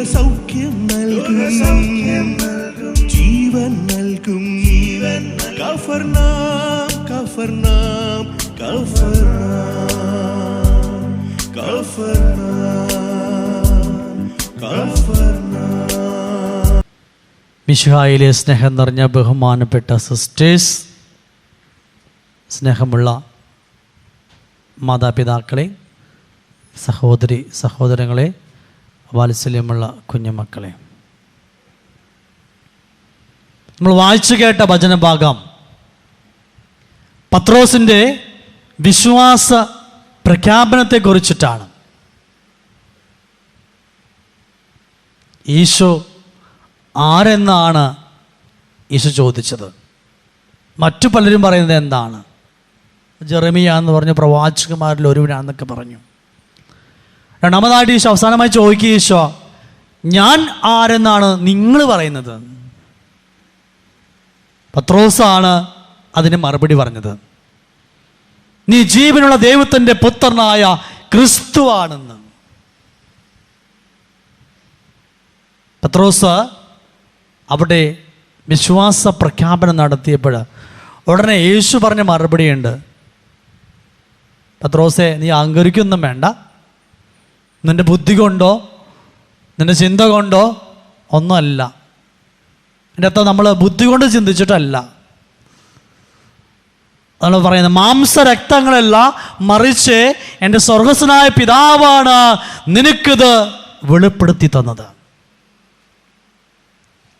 രോഗസൗഖ്യം നൽകും, ജീവൻ നൽകും. കഫർനാം കഫർനാം കഫർനാം കഫർനാം കഫർനാം. മിശിഹായിലെ സ്നേഹം നിറഞ്ഞ ബഹുമാനപ്പെട്ട സിസ്റ്റേഴ്സ്, സ്നേഹമുള്ള മാതാപിതാക്കളെ, സഹോദരി സഹോദരങ്ങളെ, വാത്സല്യമുള്ള കുഞ്ഞുമക്കളെ, നമ്മൾ വായിച്ചു കേട്ട വചനഭാഗം പത്രോസിൻ്റെ വിശ്വാസ പ്രഖ്യാപനത്തെക്കുറിച്ചിട്ടാണ്. ഈശോ ആരെന്നാണ് ഈശോ ചോദിച്ചത്. മറ്റു പലരും പറയുന്നത് എന്താണ്? ജെറമിയ എന്ന് പറഞ്ഞ പ്രവാചകന്മാരിൽ ഒരുവനാണെന്നൊക്കെ പറഞ്ഞു. രണ്ടാമതായിട്ട് ഈശോ അവസാനമായി ചോദിക്കുക, ഈശോ ഞാൻ ആരെന്നാണ് നിങ്ങൾ പറയുന്നത്? പത്രോസാണ് അതിന് മറുപടി പറഞ്ഞത്, നീ ജീവനുള്ള ദൈവത്തിൻ്റെ പുത്രനായ ക്രിസ്തുവാണെന്ന്. പത്രോസ് അവിടെ വിശ്വാസ പ്രഖ്യാപനം നടത്തിയപ്പോൾ ഉടനെ യേശു പറഞ്ഞ മറുപടിയുണ്ട്, പത്രോസെ നീ അഹങ്കരിക്കൊന്നും വേണ്ട, നിൻ്റെ ബുദ്ധി കൊണ്ടോ നിൻ്റെ ചിന്ത കൊണ്ടോ ഒന്നുമല്ല. എൻ്റെ അർത്ഥം നമ്മൾ ബുദ്ധി കൊണ്ട് ചിന്തിച്ചിട്ടല്ല. നമ്മൾ പറയുന്നത് മാംസരക്തങ്ങളല്ല, മറിച്ച് എൻ്റെ സ്വർഗസ്വനായ പിതാവാണ് നിനക്കിത് വെളിപ്പെടുത്തി തന്നത്.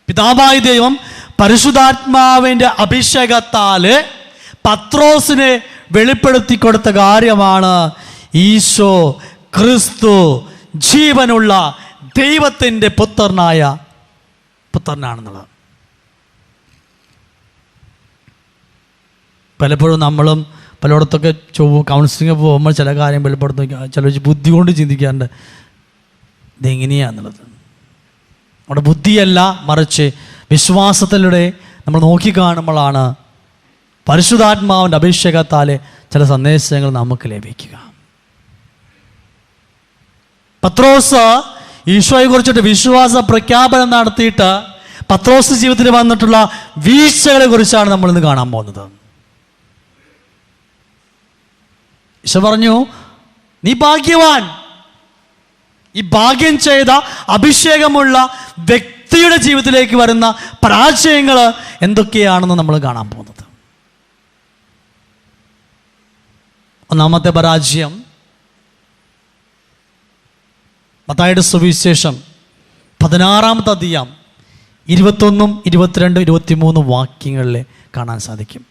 പിതാവായ ദൈവം പരിശുദ്ധാത്മാവിൻ്റെ അഭിഷേകത്താൽ പത്രോസിനെ വെളിപ്പെടുത്തി കൊടുത്ത കാര്യമാണ് ഈശോ ക്രിസ്തു ജീവനുള്ള ദൈവത്തിൻ്റെ പുത്രനാണെന്നുള്ളത്. പലപ്പോഴും നമ്മളും പലയിടത്തൊക്കെ കൗൺസിലിംഗ് പോകുമ്പോൾ ചില കാര്യം വെളിപ്പെടുത്തി ചില ബുദ്ധി കൊണ്ട് ചിന്തിക്കാറുണ്ട്, ഇതെങ്ങനെയാന്നുള്ളത്. അവിടെ ബുദ്ധിയല്ല, മറിച്ച് വിശ്വാസത്തിലൂടെ നമ്മൾ നോക്കിക്കാണുമ്പോഴാണ് പരിശുദ്ധാത്മാവിൻ്റെ അഭിഷേകത്താൽ ചില സന്ദേശങ്ങൾ നമുക്ക് ലഭിക്കുക. പത്രോസ് ഈശോയെ കുറിച്ചിട്ട് വിശ്വാസ പ്രഖ്യാപനം നടത്തിയിട്ട് പത്രോസ് ജീവിതത്തിൽ വന്നിട്ടുള്ള വീഴ്ചകളെ കുറിച്ചാണ് നമ്മൾ ഇന്ന് കാണാൻ പോകുന്നത്. ഈശോ പറഞ്ഞു, നീ ഭാഗ്യവാൻ. ഈ ഭാഗ്യം ചെയ്ത അഭിഷേകമുള്ള വ്യക്തിയുടെ ജീവിതത്തിലേക്ക് വരുന്ന പരാജയങ്ങൾ എന്തൊക്കെയാണെന്ന് നമ്മൾ കാണാൻ പോകുന്നത്. ഒന്നാമത്തെ പരാജയം മത്തായിയുടെ സുവിശേഷം 16-ാമത്തെ അധ്യായം 21, 22, 23 വാക്യങ്ങളിൽ കാണാൻ സാധിക്കും.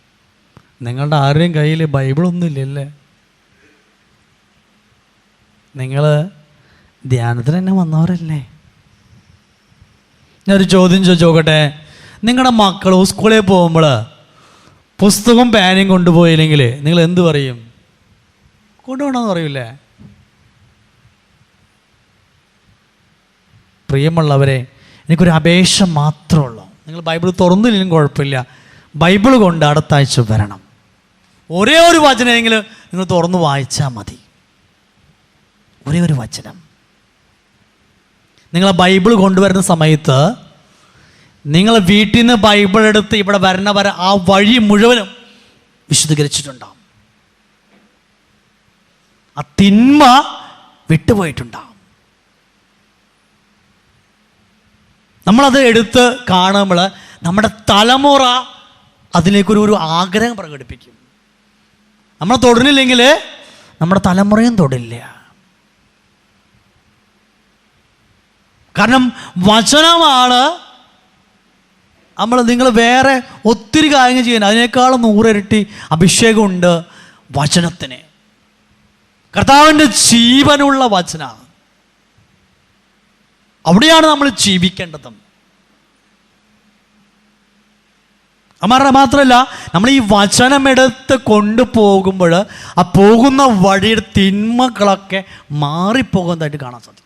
നിങ്ങളുടെ ആരുടെയും കയ്യിൽ ബൈബിളൊന്നും ഇല്ലല്ലേ? നിങ്ങൾ ധ്യാനത്തിന് തന്നെ വന്നവരല്ലേ? ഞാനൊരു ചോദ്യം ചോദിച്ചോക്കട്ടെ. നിങ്ങളുടെ മക്കൾ സ്കൂളിൽ പോകുമ്പോൾ പുസ്തകം പേനയും കൊണ്ടുപോയില്ലെങ്കിൽ നിങ്ങൾ എന്ത് പറയും? കൊണ്ടുപോകണമെന്ന് പറയൂലേ? പ്രിയമുള്ളവരെ, എനിക്കൊരു അപേക്ഷ മാത്രമേ ഉള്ളൂ. നിങ്ങൾ ബൈബിൾ തുറന്നില്ലെങ്കിലും കുഴപ്പമില്ല, ബൈബിൾ കൊണ്ട് അടുത്ത ആഴ്ച വരണം. ഒരേ ഒരു വചനമെങ്കിലും നിങ്ങൾ തുറന്ന് വായിച്ചാൽ മതി. ഒരേ ഒരു വചനം. നിങ്ങൾ ബൈബിൾ കൊണ്ടുവരുന്ന സമയത്ത് നിങ്ങൾ വീട്ടിൽ നിന്ന് ബൈബിൾ എടുത്ത് ഇവിടെ വരണവരെ ആ വഴി മുഴുവനും വിശുദ്ധീകരിച്ചിട്ടുണ്ടാവും. ആ തിന്മ വിട്ടുപോയിട്ടുണ്ടാവും. നമ്മളത് എടുത്ത് കാണുമ്പോൾ നമ്മുടെ തലമുറ അതിലേക്കൊരു ആഗ്രഹം പ്രകടിപ്പിക്കും. നമ്മൾ തൊടുന്നില്ലെങ്കിൽ നമ്മുടെ തലമുറയും തൊടില്ല. കാരണം വചനമാണ് നിങ്ങൾ വേറെ ഒത്തിരി കാര്യങ്ങൾ ചെയ്യുന്നത്. അതിനേക്കാളും 100 ഇരട്ടി അഭിഷേകമുണ്ട് വചനത്തിന്. കർത്താവിൻ്റെ ജീവനുള്ള വചനമാണ്. അവിടെയാണ് നമ്മൾ ജീവിക്കേണ്ടത്. മാത്രമല്ല, നമ്മൾ ഈ വചനമെടുത്ത് കൊണ്ടുപോകുമ്പോൾ ആ പോകുന്ന വഴിയുടെ തിന്മകളൊക്കെ മാറിപ്പോകുന്നതായിട്ട് കാണാൻ സാധിക്കും.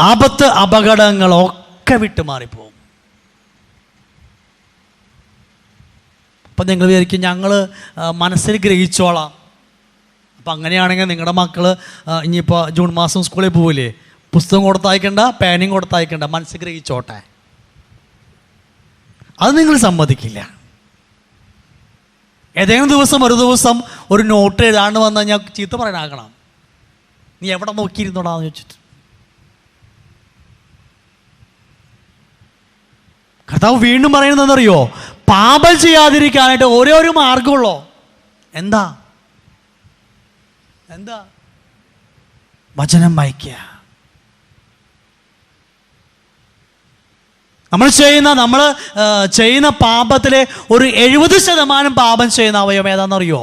ആപത്ത് അപകടങ്ങളൊക്കെ വിട്ട് മാറിപ്പോകും. അപ്പം നിങ്ങൾ വിചാരിക്കും ഞങ്ങൾ മനസ്സിൽ ഗ്രഹിച്ചോളാം. അപ്പം അങ്ങനെയാണെങ്കിൽ നിങ്ങളുടെ മക്കൾ ഇനിയിപ്പോൾ ജൂൺ മാസം സ്കൂളിൽ പോവില്ലേ, പുസ്തകം കൊടുത്തയക്കണ്ട, പേനയും കൊടുത്തയക്കണ്ട, മനസ്സിൽ ഗ്രഹിച്ചോട്ടെ. അത് നിങ്ങൾ സമ്മതിക്കില്ല. ഏതെങ്കിലും ഒരു ദിവസം ഒരു നോട്ട് എഴുതാണ്ട് വന്നാൽ ഞാൻ ചീത്ത പറയാനാകണം. നീ എവിടെ നോക്കിയിരുന്നോടാന്ന് ചോദിച്ചിട്ട്. കർത്താവ് വീണ്ടും പറയുന്നതെന്നറിയോ? പാപം ചെയ്യാതിരിക്കാനായിട്ട് ഒരേ ഒരു മാർഗമുള്ളൂ. എന്താ? വചനം വായിക്കുക. നമ്മൾ ചെയ്യുന്ന പാപത്തിലെ ഒരു 70% പാപം ചെയ്യുന്ന അവയവം ഏതാണെന്നറിയോ?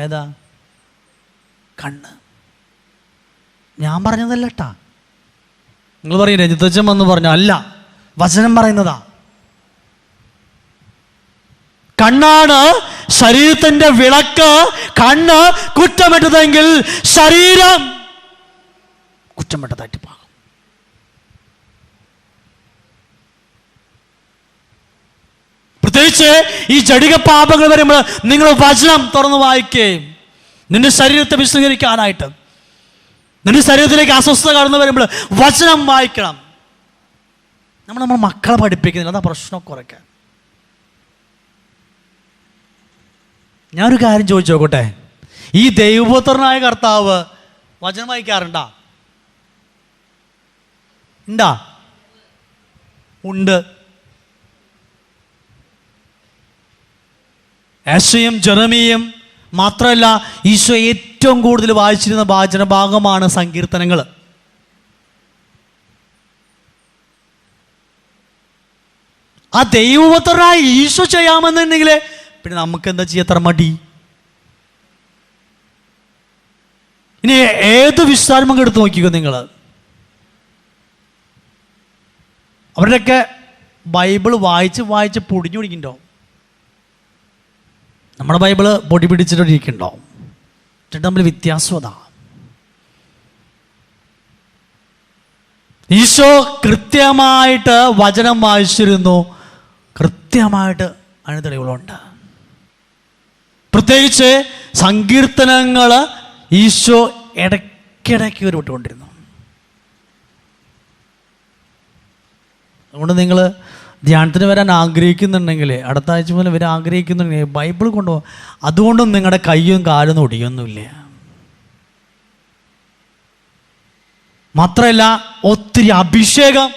ഏതാ? കണ്ണ്. ഞാൻ പറഞ്ഞതല്ല കേട്ടാ. നിങ്ങൾ പറയും രഞ്ജിത്തച്ഛൻ വന്ന് പറഞ്ഞു. അല്ല, വചനം പറയുന്നതാ. കണ്ണാണ് ശരീരത്തിന്റെ വിളക്ക്. കണ്ണ് കുറ്റമറ്റതെങ്കിൽ ശരീരം കുറ്റമറ്റതായിട്ട് പാകും. പ്രത്യേകിച്ച് ഈ ജടിക പാപങ്ങൾ വരുമ്പോൾ നിങ്ങൾ വചനം തുറന്ന് വായിക്കുകയും നിന്റെ ശരീരത്തെ വിശദീകരിക്കാനായിട്ട്, നിന്റെ ശരീരത്തിലേക്ക് അസ്വസ്ഥത കടന്നു വരുമ്പോൾ വചനം വായിക്കണം. നമ്മൾ മക്കളെ പഠിപ്പിക്കുന്നില്ല, അതാ പ്രശ്നം കുറയ്ക്കാൻ. ഞാനൊരു കാര്യം ചോദിച്ചു നോക്കട്ടെ, ഈ ദൈവപുത്രനായ കർത്താവ് വചനം വായിക്കാറുണ്ടാ? ഉണ്ട്. യേശയും ജെറമിയയും മാത്രമല്ല, ഈശോ ഏറ്റവും കൂടുതൽ വായിച്ചിരുന്ന വാചന ഭാഗമാണ് സങ്കീർത്തനങ്ങൾ. ആ ദൈവപുത്രനായ ഈശോ ചെയ്യാമെന്നുണ്ടെങ്കിൽ പിന്നെ നമുക്ക് എന്താ ചെയ്യത്ര മടി? ഇനി ഏത് വിശ്വാസം എടുത്ത് നോക്കിക്കോ നിങ്ങൾ. അവരുടെയൊക്കെ ബൈബിൾ വായിച്ച് പൊടിഞ്ഞു പിടിക്കണ്ടോ? നമ്മുടെ ബൈബിള് പൊടി പിടിച്ചിട്ടിരിക്കണ്ടോ? എന്നിട്ട് തമ്മിൽ വ്യത്യാസം അതാ. ഈശോ കൃത്യമായിട്ട് വചനം വായിച്ചിരുന്നു. കൃത്യമായിട്ട് അതിന് തെളിവുകളുണ്ട്. പ്രത്യേകിച്ച് സങ്കീർത്തനങ്ങൾ ഈശോ ഇടയ്ക്കിടയ്ക്ക് വിട്ടുകൊണ്ടിരുന്നു. അതുകൊണ്ട് നിങ്ങൾ ധ്യാനത്തിന് വരാൻ ആഗ്രഹിക്കുന്നുണ്ടെങ്കിൽ, അടുത്ത ആഴ്ച മുതൽ വരാൻ ആഗ്രഹിക്കുന്നുണ്ടെങ്കിൽ ബൈബിൾ കൊണ്ടുപോകും. അതുകൊണ്ടും നിങ്ങളുടെ കയ്യും കാലും ഒടിയൊന്നുമില്ല. മാത്രമല്ല, ഒത്തിരി അഭിഷേകം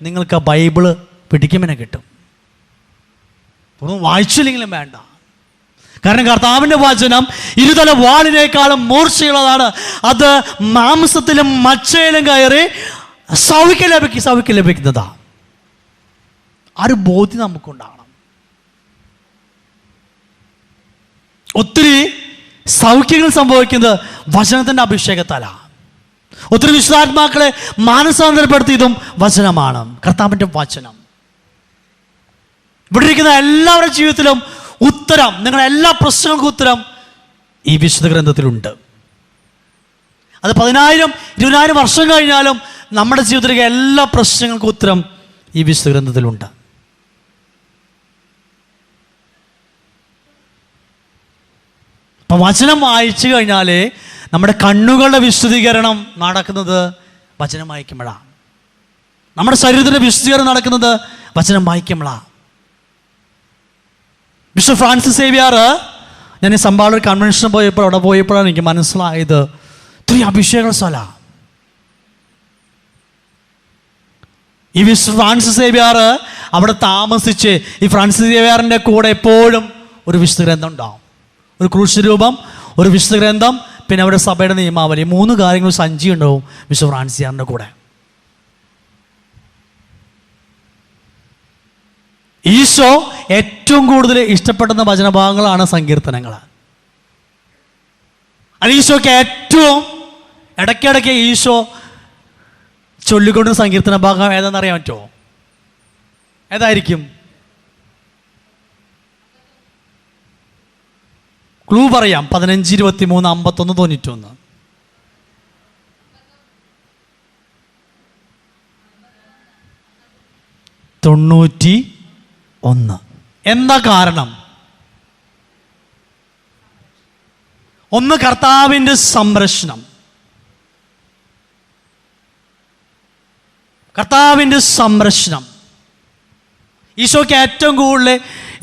നിങ്ങൾക്ക് ബൈബിള് പിടിക്കുമെന്നെ കിട്ടും. ഒന്നും വായിച്ചില്ലെങ്കിലും വേണ്ട. കാരണം കർത്താവിൻ്റെ വചനം ഇരുതല വാളിനേക്കാളും മൂർച്ചയുള്ളതാണ്. അത് മാംസത്തിലും മച്ചയിലും കയറി സൗഖ്യം ലഭിക്കുന്നതാ. ആ ഒരു ബോധ്യം നമുക്കുണ്ടാകണം. ഒത്തിരി സൗഖ്യങ്ങൾ സംഭവിക്കുന്നത് വചനത്തിൻ്റെ അഭിഷേകത്താലാണ്. ഒത്തിരി വിശുദ്ധാത്മാക്കളെ മാനസാന്തരപ്പെടുത്തിയതും വചനമാണ്, കർത്താവിൻ്റെ വചനം. ഇവിടെ ഇരിക്കുന്ന എല്ലാവരുടെ ജീവിതത്തിലും ഉത്തരം, നിങ്ങളുടെ എല്ലാ പ്രശ്നങ്ങൾക്കും ഉത്തരം ഈ വിശുദ്ധ ഗ്രന്ഥത്തിലുണ്ട്. അത് 10,000 20,000 വർഷം കഴിഞ്ഞാലും നമ്മുടെ ജീവിതത്തിലേക്ക് എല്ലാ പ്രശ്നങ്ങൾക്കും ഉത്തരം ഈ വിശുദ്ധ ഗ്രന്ഥത്തിലുണ്ട്. അപ്പം വചനം വായിച്ചു കഴിഞ്ഞാൽ നമ്മുടെ കണ്ണുകളുടെ വിശുദ്ധീകരണം നടക്കുന്നത് വചനം വായിക്കുമ്പോഴാണ്. നമ്മുടെ ശരീരത്തിൻ്റെ വിശുദ്ധീകരണം നടക്കുന്നത് വചനം വായിക്കുമ്പോഴാണ്. ബിഷപ്പ് ഫ്രാൻസിസ് സേവ്യർ, ഞാൻ ഈ സമ്പാളൂർ കൺവെൻഷൻ അവിടെ പോയപ്പോഴാണ് എനിക്ക് മനസ്സിലായത്, ഇത്രയും അഭിഷേക സ്ഥല. ഈ ബിഷപ്പ് ഫ്രാൻസിസ് സേവ്യർ അവിടെ താമസിച്ച്, ഈ ഫ്രാൻസിസ് സേവ്യറിൻ്റെ കൂടെ എപ്പോഴും ഒരു വിശുദ്ധ ഗ്രന്ഥം ഉണ്ടാവും. ഒരു ക്രൂശ് രൂപം, ഒരു വിശുദ്ധ ഗ്രന്ഥം, പിന്നെ അവിടെ സഭയുടെ നിയമാവലി, 3 കാര്യങ്ങൾ സഞ്ചി ഉണ്ടാവും ബിഷപ്പ് ഫ്രാൻസിസ് സേവ്യറിൻ്റെ കൂടെ. ഈശോ ഏറ്റവും കൂടുതൽ ഇഷ്ടപ്പെടുന്ന വചനഭാഗങ്ങളാണ് സങ്കീർത്തനങ്ങൾ. ഈശോക്ക് ഏറ്റവും ഇടയ്ക്കിടയ്ക്ക് ഈശോ ചൊല്ലിക്കൊണ്ട സങ്കീർത്തന ഭാഗം ഏതാണെന്ന് അറിയാൻ പറ്റുമോ? ഏതായിരിക്കും? ക്ലൂ പറയാം. 15, 23, 51, 91. തൊണ്ണൂറ്റി 1. എന്താ കാരണം? ഒന്ന്, കർത്താവിൻ്റെ സംരക്ഷണം. കർത്താവിൻ്റെ സംരക്ഷണം. ഈശോയ്ക്ക് ഏറ്റവും കൂടുതൽ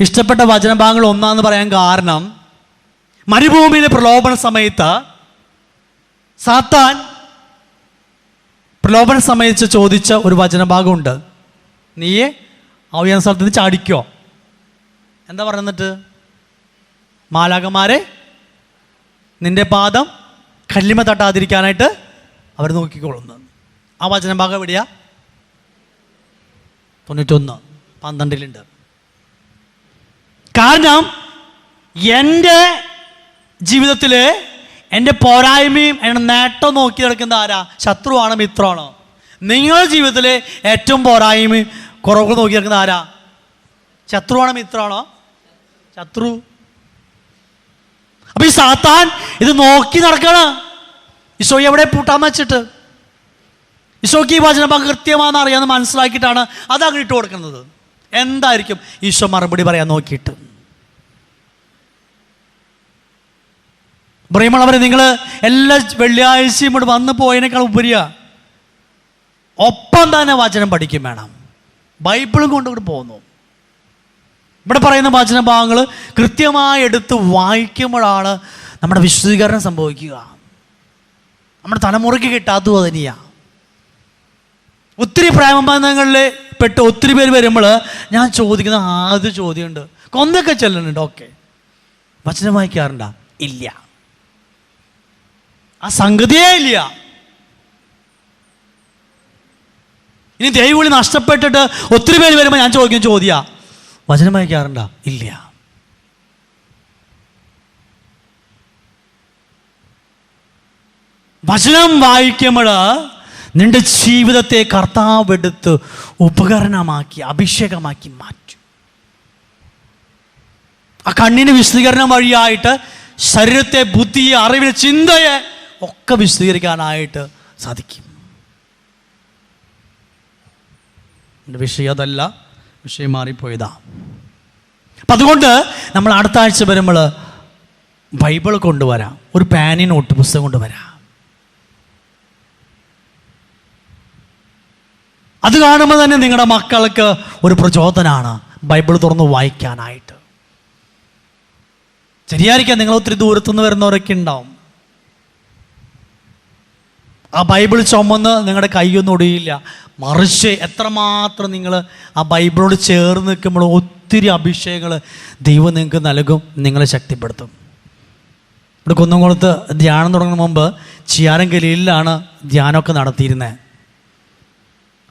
ഇഷ്ടപ്പെട്ട വചനഭാഗങ്ങൾ ഒന്നാന്ന് പറയാൻ കാരണം, മരുഭൂമിയിലെ പ്രലോഭന സമയത്ത് സാത്താൻ പ്രലോഭന സമയത്ത് ചോദിച്ച ഒരു വചനഭാഗമുണ്ട്. നീയെ ആ ഉയർന്ന സ്ഥലത്ത് നിന്ന് ചാടിക്കോ? എന്താ പറയുന്നിട്ട്? മാലാഖമാരെ നിന്റെ പാദം കല്ലിമ തട്ടാതിരിക്കാനായിട്ട് അവർ നോക്കിക്കൊള്ളുന്നു. ആ വചനഭാഗം എവിടെയാ? 91:12 കാരണം എൻ്റെ ജീവിതത്തിൽ എൻ്റെ പോരായ്മയും എൻ്റെ നേട്ടം നോക്കി നടക്കുന്ന ആരാ? ശത്രുവാണോ മിത്രമാണോ? നിങ്ങളുടെ ജീവിതത്തിലെ ഏറ്റവും പോരായ്മയും കുറവുകൾ നോക്കി നടക്കുന്ന ആരാ? ശത്രുവാണോ മിത്രമാണോ? ശത്രു. അപ്പൊ ഈ സാത്താൻ ഇത് നോക്കി നടക്കണ. ഈശോയെ എവിടെ പൂട്ടാന്ന് വെച്ചിട്ട്, ഈശോയ്ക്ക് ഈ വചനഭാഗം കൃത്യമാണെന്ന് അറിയാമെന്ന് മനസ്സിലാക്കിയിട്ടാണ് അത് അങ്ങ് ഇട്ട് കൊടുക്കുന്നത്. എന്തായിരിക്കും ഈശോ മറുപടി പറയാൻ നോക്കിയിട്ട്? പ്രിയമുള്ളവരെ, നിങ്ങൾ എല്ലാ വെള്ളിയാഴ്ചയും ഇവിടെ വന്ന് പോയതിനേക്കാൾ ഉപരിയാ ഒപ്പം തന്നെ വചനം പഠിക്കും വേണം. ബൈബിളും കൊണ്ടുകൊണ്ട് പോകുന്നു. ഇവിടെ പറയുന്ന വചനഭാഗങ്ങൾ കൃത്യമായി എടുത്ത് വായിക്കുമ്പോഴാണ് നമ്മുടെ വിശുദ്ധീകരണം സംഭവിക്കുക. നമ്മുടെ തലമുറയ്ക്ക് കിട്ടാത്തത് തന്നെയാണ്. ഒത്തിരി പ്രേമബന്ധങ്ങളിൽ പെട്ട് ഒത്തിരി പേര് വരുമ്പോൾ ഞാൻ ചോദിക്കുന്ന ആദ്യ ചോദ്യമുണ്ട്, കൊന്തൊക്കെ ചെല്ലുന്നുണ്ട്, ഓക്കെ, വചനം വായിക്കാറുണ്ടോ? ഇല്ല. ആ സംഗതിയേ ഇല്ല. ഇനി ദൈവവിളി നഷ്ടപ്പെട്ടിട്ട് ഒത്തിരി പേര് വരുമ്പോൾ ഞാൻ ചോദിക്കുന്ന ചോദ്യ, വചനം വായിക്കാറുണ്ടോ? ഇല്ല. വചനം വായിക്കുമ്പോൾ നിന്റെ ജീവിതത്തെ കർത്താവ് എടുത്ത് ഉപകരണമാക്കി അഭിഷേകമാക്കി മാറ്റും. ആ കണ്ണിന് വിശദീകരണം വഴിയായിട്ട് ശരീരത്തെ, ബുദ്ധിയെ, അറിവിനെ, ചിന്തയെ ഒക്കെ വിശദീകരിക്കാനായിട്ട് സാധിക്കും. എൻ്റെ വിഷയം അതല്ല, വിഷയം മാറിപ്പോയതാ. അപ്പം അതുകൊണ്ട് നമ്മൾ അടുത്ത ആഴ്ച വരുമ്പോൾ ബൈബിൾ കൊണ്ടുവരാം, ഒരു പാനി നോട്ട് പുസ്തകം കൊണ്ടുവരാം. അത് കാണുമ്പോൾ തന്നെ നിങ്ങളുടെ മക്കൾക്ക് ഒരു പ്രചോദനമാണ് ബൈബിൾ തുറന്ന് വായിക്കാനായിട്ട്. ശരിയായിരിക്കാം, നിങ്ങൾ ഒത്തിരി ദൂരത്തുനിന്ന് വരുന്നവരൊക്കെ ഉണ്ടാവും. ആ ബൈബിൾ ചുമന്ന് നിങ്ങളുടെ കൈയൊന്നും ഒടിയില്ല. മറിച്ച് എത്രമാത്രം നിങ്ങൾ ആ ബൈബിളോട് ചേർന്ന് നിൽക്കുമ്പോൾ ഒത്തിരി അഭിഷേകങ്ങൾ ദൈവം നിങ്ങൾക്ക് നൽകും, നിങ്ങളെ ശക്തിപ്പെടുത്തും. ഇവിടെ കുന്നംകുളത്ത് ധ്യാനം തുടങ്ങുന്ന മുമ്പ് ചിയാരങ്കലിയിലാണ് ധ്യാനമൊക്കെ നടത്തിയിരുന്നത്.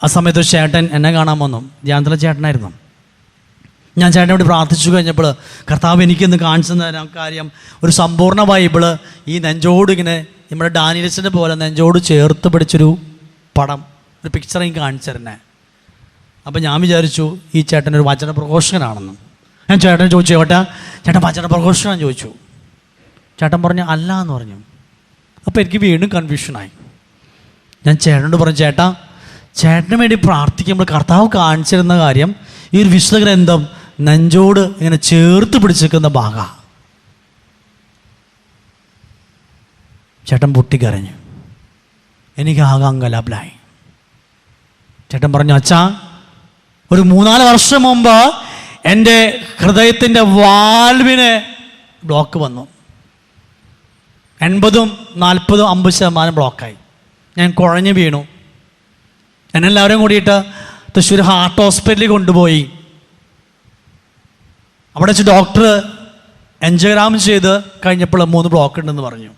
ആ സമയത്ത് ഒരു ചേട്ടൻ എന്നെ കാണാൻ വന്നു. ധ്യാനത്തിലെ ചേട്ടനായിരുന്നു. ഞാൻ ചേട്ടനെ വേണ്ടി പ്രാർത്ഥിച്ചു കഴിഞ്ഞപ്പോൾ കർത്താവ് എനിക്കൊന്ന് കാണിച്ചു തരാൻ കാര്യം, ഒരു സമ്പൂർണ്ണ ബൈബിള് ഈ നെഞ്ചോട് ഇങ്ങനെ നമ്മുടെ ഡാനിയൽസിൻ്റെ പോലെ നെഞ്ചോട് ചേർത്ത് പിടിച്ചൊരു പടം, ഒരു പിക്ചർ എനിക്ക് കാണിച്ചു തരുന്നേ. അപ്പം ഞാൻ വിചാരിച്ചു ഈ ചേട്ടൻ ഒരു വചന പ്രഘോഷകനാണെന്ന്. ഞാൻ ചേട്ടനെ ചോദിച്ചു, ചേട്ടൻ വചന പ്രഘോഷകനാണെന്ന് ചോദിച്ചു. ചേട്ടൻ പറഞ്ഞു അല്ല എന്ന് പറഞ്ഞു. അപ്പോൾ എനിക്ക് വീണ്ടും കൺഫ്യൂഷനായി. ഞാൻ ചേട്ടനോട് പറഞ്ഞു, ചേട്ടന് വേണ്ടി പ്രാർത്ഥിക്കുമ്പോൾ കർത്താവ് കാണിച്ചിരുന്ന കാര്യം ഈ ഒരു വിശുദ്ധ ഗ്രന്ഥം നെഞ്ചോട് ഇങ്ങനെ ചേർത്ത് പിടിച്ചിരിക്കുന്ന ഭാഗമാണ്. ചേട്ടൻ പൊട്ടിക്കരഞ്ഞു. എനിക്ക് ആകെ അങ്കലാപ്പിലായി. ചേട്ടൻ പറഞ്ഞു, അച്ഛാ, ഒരു 3-4 വർഷം മുമ്പ് എൻ്റെ ഹൃദയത്തിൻ്റെ വാൽവിന് ബ്ലോക്ക് വന്നു. 80, 40, 50% ബ്ലോക്കായി. ഞാൻ കുഴഞ്ഞു വീണു. എന്നെല്ലാവരും കൂടിയിട്ട് തൃശ്ശൂർ ഹാർട്ട് ഹോസ്പിറ്റലിൽ കൊണ്ടുപോയി. അവിടെ വെച്ച് ഡോക്ടർ എൻജിയോഗ്രാം ചെയ്ത് കഴിഞ്ഞപ്പോൾ 3 ബ്ലോക്ക് ഉണ്ടെന്ന് പറഞ്ഞു.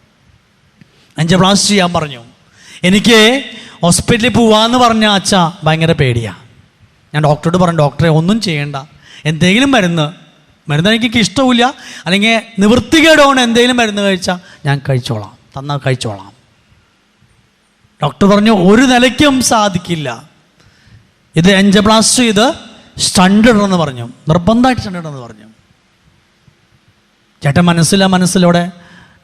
എൻജിയോപ്ലാസ്റ്റി ചെയ്യാൻ പറഞ്ഞു. എനിക്ക് ഹോസ്പിറ്റലിൽ പോവാമെന്ന് പറഞ്ഞ അച്ഛാ ഭയങ്കര പേടിയാണ്. ഞാൻ ഡോക്ടറോട് പറഞ്ഞു, ഡോക്ടറെ ഒന്നും ചെയ്യേണ്ട, എന്തെങ്കിലും മരുന്ന് എനിക്ക് ഇഷ്ടമില്ല, അല്ലെങ്കിൽ നിവൃത്തികേടോണ്, എന്തെങ്കിലും മരുന്ന് കഴിച്ചാൽ ഞാൻ കഴിച്ചോളാം, തന്നാൽ കഴിച്ചോളാം. ഡോക്ടർ പറഞ്ഞു ഒരു നിലയ്ക്കും സാധിക്കില്ല, ഇത് എൻജിയോപ്ലാസ്റ്റി ചെയ്ത് സ്റ്റണ്ട് ഇടണമെന്ന് പറഞ്ഞു, നിർബന്ധമായിട്ട് സ്റ്റണ്ട് ഇടണമെന്ന് പറഞ്ഞു. ചേട്ടൻ മനസ്സിലൂടെ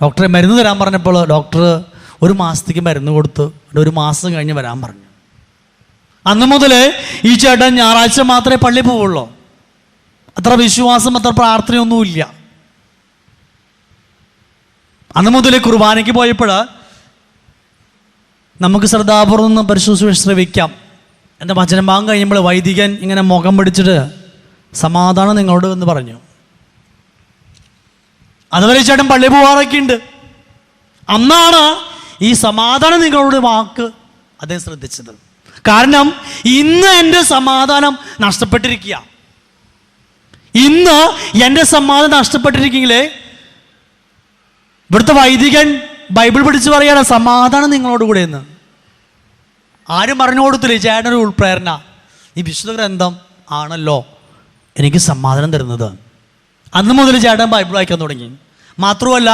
ഡോക്ടറെ മരുന്ന് തരാൻ പറഞ്ഞപ്പോൾ ഡോക്ടർ 1 മാസത്തേക്ക് മരുന്ന് കൊടുത്ത് 1 മാസം കഴിഞ്ഞ് വരാൻ പറഞ്ഞു. അന്ന് മുതൽ ഈ ചേട്ടൻ ഞായറാഴ്ച മാത്രമേ പള്ളിയിൽ പോവുള്ളൂ. അത്ര വിശ്വാസം, അത്ര പ്രാർത്ഥനയൊന്നുമില്ല. അന്ന് മുതൽ കുർബാനയ്ക്ക് പോയപ്പോൾ നമുക്ക് ശ്രദ്ധാപൂർവ്വം പരിശുദ്ധ ശ്രവിക്കാം. എൻ്റെ വചനം ഭാഗം കഴിയുമ്പോൾ വൈദികൻ ഇങ്ങനെ മുഖം പിടിച്ചിട്ട് സമാധാനം നിങ്ങളോട് എന്ന് പറഞ്ഞു. അതുവരെ ചേട്ടൻ പള്ളി പോവാറൊക്കെ ഉണ്ട്. അന്നാണ് ഈ സമാധാനം നിങ്ങളോട് വാക്ക് അദ്ദേഹം ശ്രദ്ധിച്ചത്. കാരണം ഇന്ന് എൻ്റെ സമാധാനം നഷ്ടപ്പെട്ടിരിക്കുക. ഇന്ന് എൻ്റെ സമാധാനം നഷ്ടപ്പെട്ടിരിക്കെങ്കിലേ ഇവിടുത്തെ വൈദികൻ ബൈബിൾ പഠിച്ച് പറയാണ് സമാധാനം നിങ്ങളോട് കൂടെ എന്ന്. ആരും പറഞ്ഞു കൊടുത്തില്ലേ, ചേട്ടനൊരു ഉൾപ്രേരണ, ഈ വിശുദ്ധ ഗ്രന്ഥം ആണല്ലോ എനിക്ക് സമാധാനം തരുന്നത്. അന്ന് മുതൽ ചേട്ടൻ ബൈബിൾ വായിക്കാൻ തുടങ്ങി. മാത്രമല്ല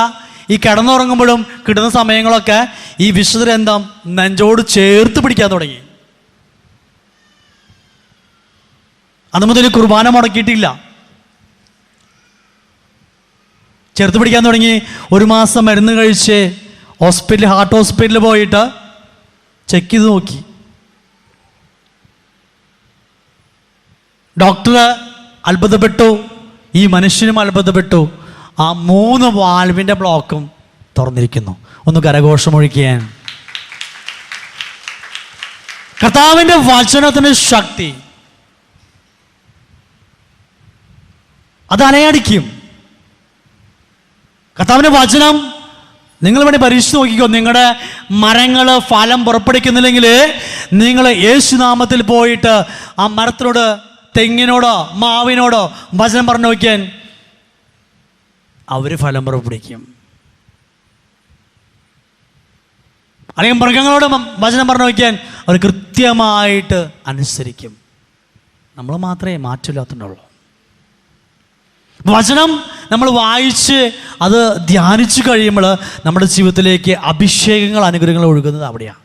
ഈ കിടന്നുറങ്ങുമ്പോഴും കിട്ടുന്ന സമയങ്ങളൊക്കെ ഈ വിശുദ്ധ ഗ്രന്ഥം നെഞ്ചോട് ചേർത്ത് പിടിക്കാൻ തുടങ്ങി. അന്ന് മുതൽ കുർബാന മുടക്കിയിട്ടില്ല, ചേർത്ത് പിടിക്കാൻ തുടങ്ങി. 1 മാസം മരുന്ന് കഴിച്ച് ഹാർട്ട് ഹോസ്പിറ്റലിൽ പോയിട്ട് ചെക്ക് ചെയ്ത് നോക്കി. ഡോക്ടർ അത്ഭുതപ്പെട്ടു, ഈ മനുഷ്യനും അത്ഭുതപ്പെട്ടു. ആ 3 വാൽവിൻ്റെ ബ്ലോക്കും തുറന്നിരിക്കുന്നു. ഒന്ന് കരഘോഷമൊഴിക്കാൻ. കർത്താവിൻ്റെ വചനത്തിന് ശക്തി അത് അലയടിക്കും. കർത്താവിൻ്റെ വചനം നിങ്ങൾ വേണ്ടി പരീക്ഷിച്ച് നോക്കിക്കോ. നിങ്ങളുടെ മരങ്ങൾ ഫലം പുറപ്പെടുവിക്കുന്നില്ലെങ്കിൽ നിങ്ങൾ യേശുനാമത്തിൽ പോയിട്ട് ആ മരത്തിനോട്, തെങ്ങിനോടോ മാവിനോടോ വചനം പറഞ്ഞു നോക്കിയാൽ അവർ ഫലം പുറപ്പെടുവിക്കും. അല്ലെങ്കിൽ മൃഗങ്ങളോട് വചനം പറഞ്ഞു നോക്കിയാൽ അവർ കൃത്യമായിട്ട് അനുസരിക്കും. നമ്മൾ മാത്രമേ മാറ്റമില്ലാത്തുള്ളൂ. വചനം നമ്മൾ വായിച്ച് അത് ധ്യാനിച്ചു കഴിയുമ്പോൾ നമ്മുടെ ജീവിതത്തിലേക്ക് അഭിഷേകങ്ങൾ, അനുഗ്രഹങ്ങൾ ഒഴുകുന്നത് അവിടെയാണ്.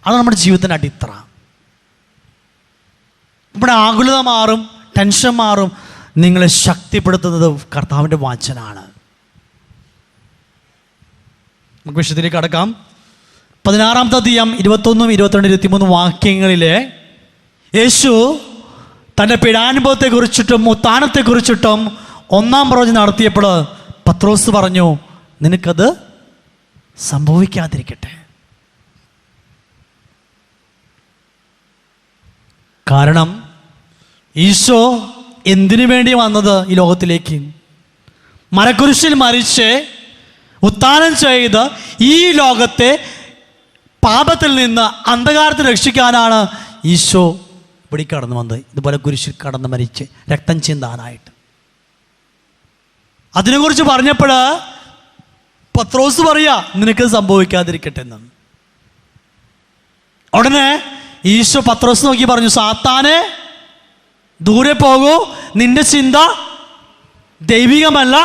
അത് നമ്മുടെ ജീവിതത്തിൻ്റെ അടിത്തറ. നമ്മുടെ ആകുലത മാറും, ടെൻഷൻ മാറും. നിങ്ങളെ ശക്തിപ്പെടുത്തുന്നത് കർത്താവിൻ്റെ വചനമാണ്. നമുക്ക് വിഷയത്തിലേക്ക് കടക്കാം. 16-ാമത്തെ അധ്യായം 21, 22, 23 വാക്യങ്ങളിലെ യേശു തൻ്റെ പീഡാനുഭവത്തെക്കുറിച്ചിട്ടും ഉത്ഥാനത്തെക്കുറിച്ചിട്ടും 1-ാം പ്രവചനം നടത്തിയപ്പോൾ പത്രോസ് പറഞ്ഞു, നിനക്കത് സംഭവിക്കാതിരിക്കട്ടെ. കാരണം ഈശോ എന്തിനു വേണ്ടി വന്നത് ഈ ലോകത്തിലേക്ക്? മരക്കുരിശിൽ മരിച്ച് ഉത്ഥാനം ചെയ്ത് ഈ ലോകത്തെ പാപത്തിൽ നിന്ന്, അന്ധകാരത്തിൽ രക്ഷിക്കാനാണ് ഈശോ ഇവിടെ കടന്നു വന്നത്. ഇതുപോലെ കുരിശിൽ കടന്ന് മരിച്ച് രക്തം ചിന്താനായിട്ട്. അതിനെക്കുറിച്ച് പറഞ്ഞപ്പോൾ പത്രോസ് പറയാ, നിനക്ക് സംഭവിക്കാതിരിക്കട്ടെ എന്ന്. ഉടനെ ഈശോ പത്രോസ് നോക്കി പറഞ്ഞു, സാത്താനെ ദൂരെ പോകൂ, നിന്റെ ചിന്ത ദൈവികമല്ല,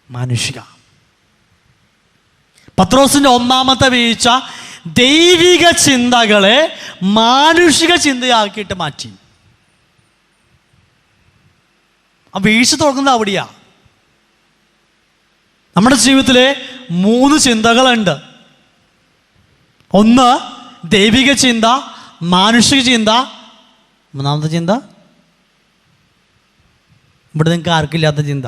മാനുഷിക. പത്രോസിന്റെ 1-ാമത്തെ വീഴ്ച ദൈവിക ചിന്തകളെ മാനുഷിക ചിന്തയാക്കിയിട്ട് മാറ്റി. ആ വീഴ്ച തുടങ്ങുന്നത് അവിടെയാ. നമ്മുടെ ജീവിതത്തിലെ 3 ചിന്തകളുണ്ട്. ഒന്ന് ദൈവിക ചിന്ത, മാനുഷിക ചിന്ത, 3-ാമത്തെ ചിന്ത ഇവിടെ നിങ്ങൾക്ക് ആർക്കില്ലാത്ത ചിന്ത,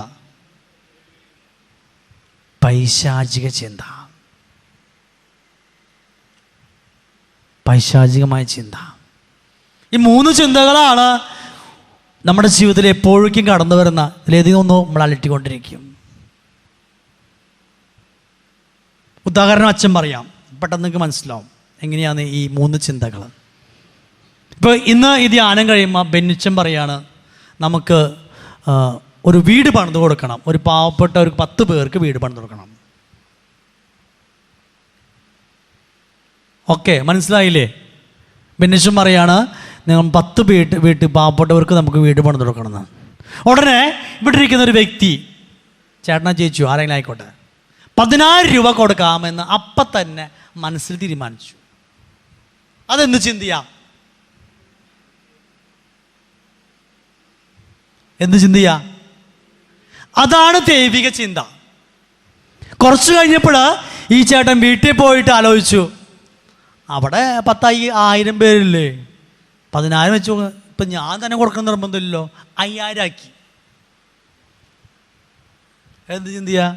പൈശാചിക ചിന്ത. പൈശാചികമായ ചിന്ത. ഈ 3 ചിന്തകളാണ് നമ്മുടെ ജീവിതത്തിൽ എപ്പോഴേക്കും കടന്നു വരുന്ന. ഇതിലേതെങ്കിലും ഒന്ന് നമ്മൾ അലട്ടിക്കൊണ്ടിരിക്കും. ഉദാഹരണം അച്ഛൻ പറയാം, പെട്ടെന്ന് നിങ്ങൾക്ക് മനസ്സിലാവും എങ്ങനെയാണ് ഈ 3 ചിന്തകൾ. ഇപ്പോൾ ഇന്ന് ഈ ധ്യാനം കഴിയുമ്പോൾ ബെന്നിച്ചൻ പറയാണ്, നമുക്ക് ഒരു വീട് പണിത് കൊടുക്കണം, ഒരു പാവപ്പെട്ട ഒരു 10 പേർക്ക് വീട് പണിത് കൊടുക്കണം. ഓക്കെ, മനസ്സിലായില്ലേ? ബെന്നിച്ചൻ പറയാണ്, നിങ്ങൾ 10 വീട്ടിൽ പാവപ്പെട്ടവർക്ക് നമുക്ക് വീട് പണിത് കൊടുക്കണമെന്ന്. ഉടനെ ഇവിടെ ഇരിക്കുന്ന ഒരു വ്യക്തി, ചേട്ടനാ ചേച്ചിയോ ആരെങ്കിലും ആയിക്കോട്ടെ, 10,000 രൂപ കൊടുക്കാമെന്ന് അപ്പം തന്നെ മനസ്സിൽ തീരുമാനിച്ചു. അതെന്ത് ചിന്തയാ? എന്ത് ചിന്തയാ? അതാണ് ദൈവിക ചിന്ത. കുറച്ച് കഴിഞ്ഞപ്പോൾ ഈ ചേട്ടൻ വീട്ടിൽ പോയിട്ട് ആലോചിച്ചു, അവിടെ 10,000 പേരില്ലേ, 10,000 വെച്ചു, ഇപ്പം ഞാൻ തന്നെ കൊടുക്കുന്ന നിർബന്ധമില്ലല്ലോ, 5,000 ആക്കി. എന്ത് ചിന്തയാ?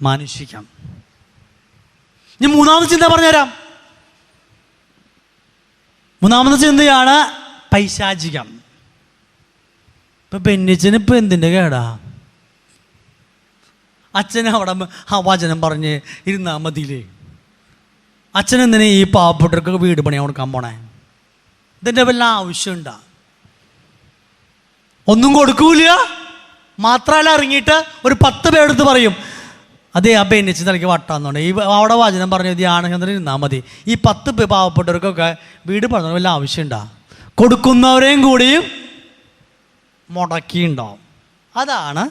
മാനുഷികം. ഇനി മൂന്നാമത്തെ ചിന്ത പറഞ്ഞുതരാം. മൂന്നാമത്തെ ചിന്തയാണ് പൈശാചികം. ഇപ്പം ബെന്നിച്ചന് ഇപ്പം എന്തിൻ്റെ കേടാ? അച്ഛൻ അവിടെ ആ വചനം പറഞ്ഞ് ഇരുന്നാൽ മതിയില്ലേ? അച്ഛൻ എന്തിനാ ഈ പാവപ്പെട്ടവർക്ക് വീട് പണിയാൻ കൊടുക്കാൻ പോണേ? ഇതിൻ്റെ വല്ല ആവശ്യമുണ്ടാ? ഒന്നും കൊടുക്കൂല. മാത്രമല്ല ഇറങ്ങിയിട്ട് ഒരു 10 പേരെടുത്ത് പറയും, അതേ ആ ബെന്നിച്ച് തലയ്ക്ക് വട്ടാന്നുണ്ട്, ഈ അവിടെ വചനം പറഞ്ഞ ധ്യാനകേന്ദ്രം ഇരുന്നാൽ മതി, ഈ 10 പാവപ്പെട്ടവർക്കൊക്കെ വീട് പണിയാൻ വല്ല ആവശ്യമുണ്ടാ? കൊടുക്കുന്നവരെയും കൂടിയും മുടക്കിയുണ്ടാവും. അതാണ്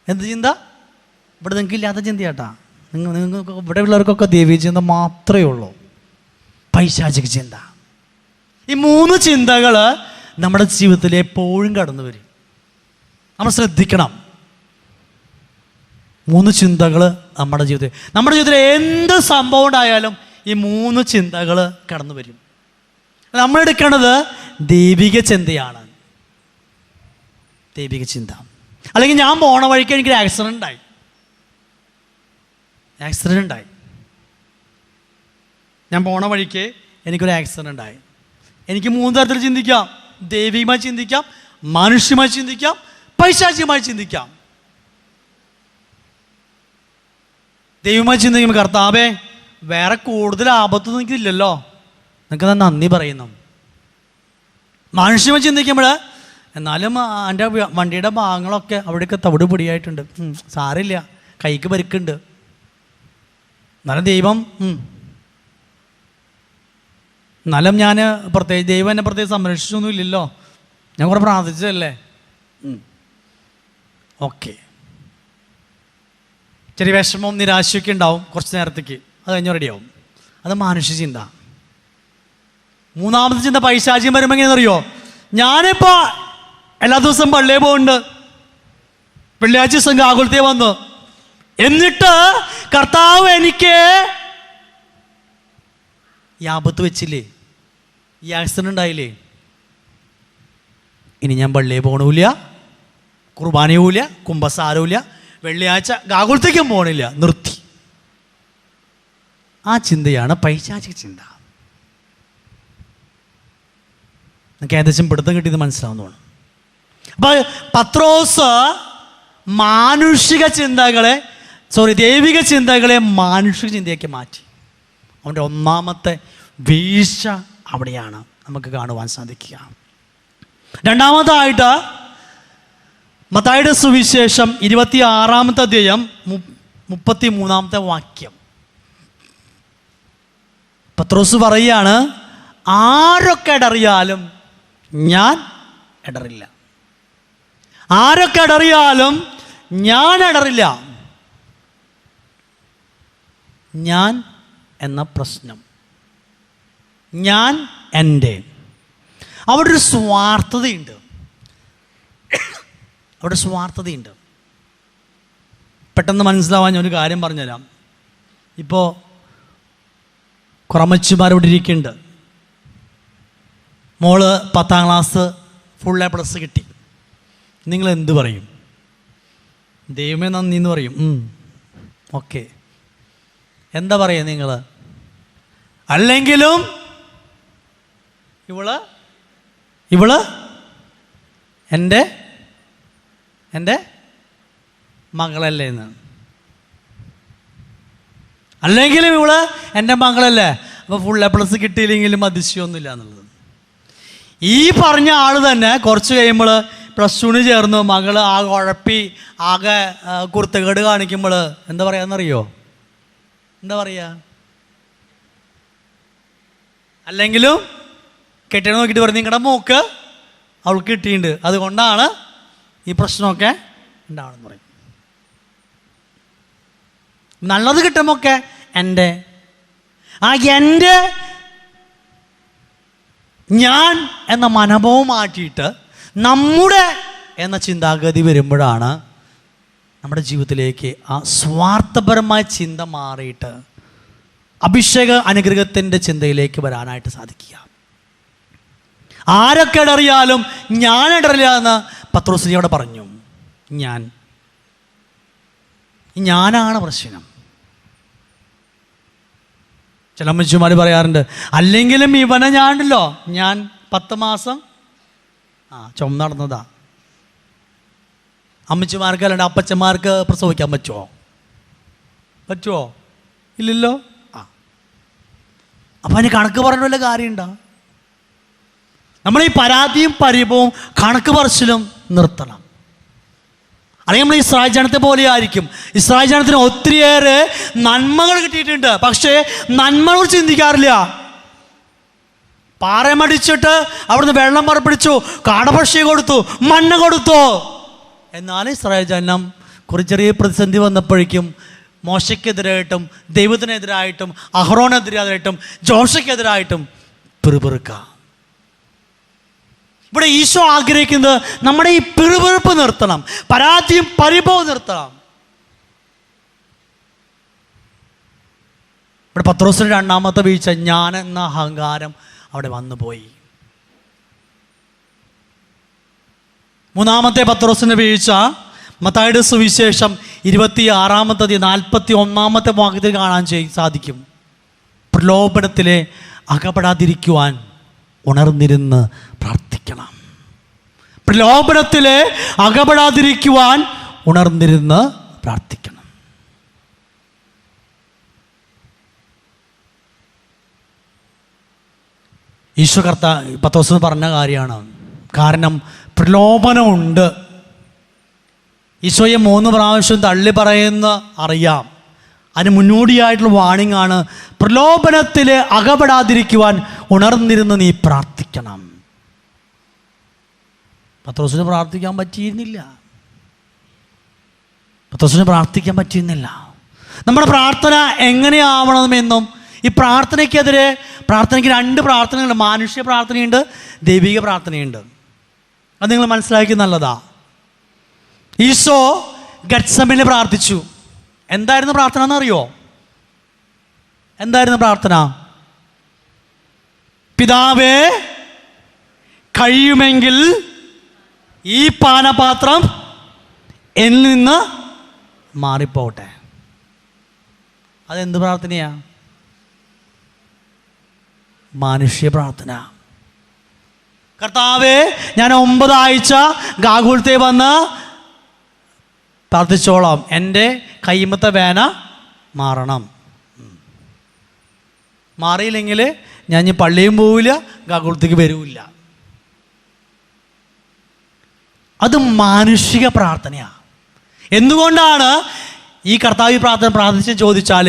എന്ത് ചിന്ത? ഇവിടെ നിങ്ങൾക്ക് ഇല്ലാത്ത ചിന്തയാട്ടാ. നിങ്ങൾക്ക് ഇവിടെ ഉള്ളവർക്കൊക്കെ ദൈവീ ചിന്ത മാത്രമേ ഉള്ളൂ, പൈശാചിക ചിന്ത. ഈ 3 ചിന്തകൾ നമ്മുടെ ജീവിതത്തിൽ എപ്പോഴും കടന്നു വരും. നമ്മൾ ശ്രദ്ധിക്കണം. 3 ചിന്തകൾ നമ്മുടെ ജീവിതത്തിൽ എന്ത് സംഭവം ഉണ്ടായാലും ഈ 3 ചിന്തകൾ കടന്നു വരും. നമ്മളെടുക്കേണ്ടത് ദൈവിക ചിന്തയാണ്. ദൈവിക ചിന്ത. അല്ലെങ്കിൽ ഞാൻ പോണ വഴിക്ക് എനിക്കൊരു ആക്സിഡൻ്റ് ഉണ്ടായി. ഞാൻ പോണ വഴിക്ക് എനിക്കൊരു ആക്സിഡൻ്റ് ഉണ്ടായി. എനിക്ക് 3 തരത്തിൽ ചിന്തിക്കാം. ദൈവികമായി ചിന്തിക്കാം, മാനുഷ്യമായി ചിന്തിക്കാം, പൈശാചികമായി ചിന്തിക്കാം. ദൈവമായി ചിന്തിക്കുമ്പോൾ കർത്താവേ വേറെ കൂടുതൽ ആപത്തൊന്നും എനിക്കില്ലല്ലോ, നിങ്ങൾക്ക് ഞാൻ നന്ദി പറയുന്നു. മാനുഷ്യമായി ചിന്തിക്കുമ്പോൾ എന്നാലും എൻ്റെ വണ്ടിയുടെ ഭാഗങ്ങളൊക്കെ അവിടെയൊക്കെ തവിട് പൊടിയായിട്ടുണ്ട്, സാരമില്ല, കൈക്ക് പരിക്കുണ്ട്, എന്നാലും എന്നാലും ഞാൻ ദൈവം എന്നെ പ്രത്യേകിച്ച് സംരക്ഷിച്ചൊന്നും ഇല്ലല്ലോ, ഞാൻ കുറെ പ്രാർത്ഥിച്ചതല്ലേ, ഓക്കെ. ചെറിയ വിഷമവും നിരാശയൊക്കെ ഉണ്ടാവും കുറച്ച് നേരത്തേക്ക്, അത് കഴിഞ്ഞ് റെഡിയാവും. അത് മാനുഷ്യ ചിന്ത. മൂന്നാമത്തെ ചിന്ത പൈശാചികം വരുമ്പോൾ എങ്ങനെയെന്നറിയോ? ഞാനിപ്പോൾ എല്ലാ ദിവസവും പള്ളിയിൽ പോകുന്നുണ്ട്, വെള്ളിയാഴ്ച ദിവസം ഗാകുലത്തെ വന്നു, എന്നിട്ട് കർത്താവ് എനിക്ക് ഈ ആപത്ത് വെച്ചില്ലേ, ഈ ആക്സിഡൻ്റ് ഉണ്ടായില്ലേ, ഇനി ഞാൻ പള്ളിയിൽ പോകണില്ല, കുർബാനയുമില്ല, കുംഭസാരവുമില്ല, വെള്ളിയാഴ്ച ഗാകുലത്തേക്കും പോകണില്ല, നിർത്തി. ആ ചിന്തയാണ് പൈശാചിക ചിന്ത. എനിക്ക് ഏകദേശം പിടുത്തം കിട്ടിയത് മനസ്സിലാവുന്നതാണ്. അപ്പോൾ പത്രോസ് ദൈവിക ചിന്തകളെ മാനുഷിക ചിന്തയൊക്കെ മാറ്റി. അവൻ്റെ ഒന്നാമത്തെ വീഴ്ച അവിടെയാണ് നമുക്ക് കാണുവാൻ സാധിക്കുക. രണ്ടാമതായിട്ട് മത്തായിയുടെ സുവിശേഷം 26-ാമത്തെ അധ്യായം 33-ാമത്തെ വാക്യം. പത്രോസ് പറയുകയാണ്, ആരൊക്കെ ഇടറിയാലും ഞാൻ ഇടറില്ല. ആരൊക്കെ ഇടറിയാലും ഞാൻ ഇടറില്ല. ഞാൻ എന്ന പ്രശ്നം, ഞാൻ എൻ്റെ, അവിടെ ഒരു സ്വാർത്ഥതയുണ്ട്. പെട്ടെന്ന് മനസ്സിലാവാൻ ഞാൻ ഒരു കാര്യം പറഞ്ഞുതരാം. ഇപ്പോൾ കുറമച്ചുമാരിവിടെ ഇരിക്കുന്നുണ്ട്. മോള് 10ാം ക്ലാസ് ഫുൾ A+ കിട്ടി. നിങ്ങൾ എന്ത് പറയും? ദൈവമേ നന്ദി എന്ന് പറയും. ഓക്കെ, എന്താ പറയുക നിങ്ങൾ? അല്ലെങ്കിലും ഇവള് എൻ്റെ മകളല്ലേ എന്ന്. അല്ലെങ്കിലും ഇവള് എൻ്റെ മകളല്ലേ, അപ്പോൾ ഫുൾ A+ കിട്ടിയില്ലെങ്കിലും അതിശയമൊന്നുമില്ല എന്നുള്ളത്. ഈ പറഞ്ഞ ആൾ തന്നെ കുറച്ച് കഴിയുമ്പോൾ +2 ചേർന്ന് മകള് ആകെ ഉഴപ്പി ആകെ കുർത്തക്കേട് കാണിക്കുമ്പോൾ എന്താ പറയാന്നറിയോ? എന്താ പറയുക? അല്ലെങ്കിലും കെട്ടിടം നോക്കിയിട്ട് പറയും, നിങ്ങളുടെ മോക്ക് അവൾക്ക് കിട്ടിയിട്ടുണ്ട്, അതുകൊണ്ടാണ് ഈ പ്രശ്നമൊക്കെ ഉണ്ടാവണമെന്ന് പറയും. നല്ലത് കിട്ടുമൊക്കെ എൻ്റെ ഞാൻ എന്ന മനോഭാവം മാറ്റിയിട്ട് നമ്മുടെ എന്ന ചിന്താഗതി വരുമ്പോഴാണ് നമ്മുടെ ജീവിതത്തിലേക്ക് ആ സ്വാർത്ഥപരമായ ചിന്ത മാറിയിട്ട് അഭിഷേക അനുഗ്രഹത്തിൻ്റെ ചിന്തയിലേക്ക് വരാനായിട്ട് സാധിക്കുക. ആരൊക്കെ ഇടറിയാലും ഞാൻ ഇടറില്ല എന്ന് പത്രോസ് അവിടെ പറഞ്ഞു. ഞാനാണ് പ്രശ്നം. ചില അമ്മച്ചിമാർ പറയാറുണ്ട്, അല്ലെങ്കിലും ഇവനെ ഞാനുണ്ടല്ലോ, ഞാൻ 10 മാസം ചുമ നടന്നതാ. അമ്മച്ചിമാർക്ക് അല്ലാണ്ട് അപ്പച്ചന്മാർക്ക് പ്രസവിക്കാൻ പറ്റുമോ? ഇല്ലല്ലോ. അപ്പം അതിന് കണക്ക് പറഞ്ഞ വല്ല കാര്യമുണ്ടോ? നമ്മൾ ഈ പരാതിയും പരിഭവവും കണക്ക് പറച്ചിലും നിർത്തണം. അല്ലെങ്കിൽ നമ്മൾ ഇസ്രായേൽ ജനത്തെ പോലെ ആയിരിക്കും. ഇസ്രായേൽ ജനത്തിന് ഒത്തിരിയേറെ നന്മകൾ കിട്ടിയിട്ടുണ്ട്, പക്ഷേ നന്മകൾ ചിന്തിക്കാറില്ല. പാറമടിച്ചിട്ട് അവിടുന്ന് വെള്ളം പുറപ്പെടുവിച്ചു, കാടപക്ഷി കൊടുത്തു, മണ്ണ് കൊടുത്തു. എന്നാൽ ഇസ്രായേൽ ജനം കുറച്ച് ചെറിയ പ്രതിസന്ധി വന്നപ്പോഴേക്കും മോശയ്ക്കെതിരായിട്ടും ദൈവത്തിനെതിരായിട്ടും അഹ്റോനെതിരായിട്ടും ജോഷയ്ക്കെതിരായിട്ടും പിറുപിറുക്കുക. ഇവിടെ ഈശോ ആഗ്രഹിക്കുന്നത് നമ്മുടെ ഈ പിറുപിറുപ്പ് നിർത്തണം, പരാതിയും പരിഭവവും നിർത്തണം. ഇവിടെ പത്രോസിന്റെ 2ാമത്തെ വീഴ്ച, ഞാൻ എന്ന അഹങ്കാരം അവിടെ വന്നുപോയി. 3ാമത്തെ പത്രോസിന്റെ വീഴ്ച മത്തായിയുടെ സുവിശേഷം 26-ാമത്തെ 41-ാമത്തെ വാക്യത്തിൽ കാണാൻ സാധിക്കും. പ്രലോഭനത്തിലെ അകപ്പെടാതിരിക്കുവാൻ ഉണർന്നിരുന്ന് പ്രാർത്ഥിക്കണം. പ്രലോഭനത്തിലെ അകപ്പെടാതിരിക്കുവാൻ ഉണർന്നിരുന്ന് പ്രാർത്ഥിക്കണം. ഈശോ പത്രോസ് പറഞ്ഞ കാര്യമാണ്. കാരണം പ്രലോഭനമുണ്ട്. ഈശോയെ 3 പ്രാവശ്യം തള്ളി പറയുന്ന അറിയാം. അതിന് മുന്നോടിയായിട്ടുള്ള വാണിംഗ് ആണ്, പ്രലോഭനത്തിൽ അകപ്പെടാതിരിക്കുവാൻ ഉണർന്നിരുന്ന് നീ പ്രാർത്ഥിക്കണം. പത്രോസിന് പ്രാർത്ഥിക്കാൻ പറ്റിയിരുന്നില്ല. നമ്മുടെ പ്രാർത്ഥന എങ്ങനെയാവണമെന്നും ഈ പ്രാർത്ഥനയ്ക്ക് 2 പ്രാർത്ഥനകളുണ്ട്. മാനുഷ്യ പ്രാർത്ഥനയുണ്ട്, ദൈവിക പ്രാർത്ഥനയുണ്ട്. അത് നിങ്ങൾ മനസ്സിലാക്കി നല്ലതാ. ഈശോ ഗത്സമനിൽ പ്രാർത്ഥിച്ചു. എന്തായിരുന്നു പ്രാർത്ഥന എന്നറിയോ? എന്തായിരുന്നു പ്രാർത്ഥന? പിതാവേ, കഴിയുമെങ്കിൽ ഈ പാനപാത്രം എന്നിൽ നിന്ന് മാറിപ്പോട്ടെ. അതെന്ത് പ്രാർത്ഥനയാ? മാനുഷ്യ പ്രാർത്ഥന. കർത്താവേ, ഞാൻ 9 ആഴ്ച ഗാഗുൽത്തെ വന്ന് പ്രാർത്ഥിച്ചോളാം, എൻ്റെ കയ്യുമത്തെ വേന മാറണം. മാറിയില്ലെങ്കിൽ ഞാൻ ഇനി പള്ളിയും പോവില്ല, ഗാഗുൽത്തേക്ക് വരില്ല. അത് മാനുഷിക പ്രാർത്ഥനയാണ്. എന്തുകൊണ്ടാണ് ഈ കർത്താവ് പ്രാർത്ഥന പ്രാർത്ഥിച്ച് ചോദിച്ചാൽ,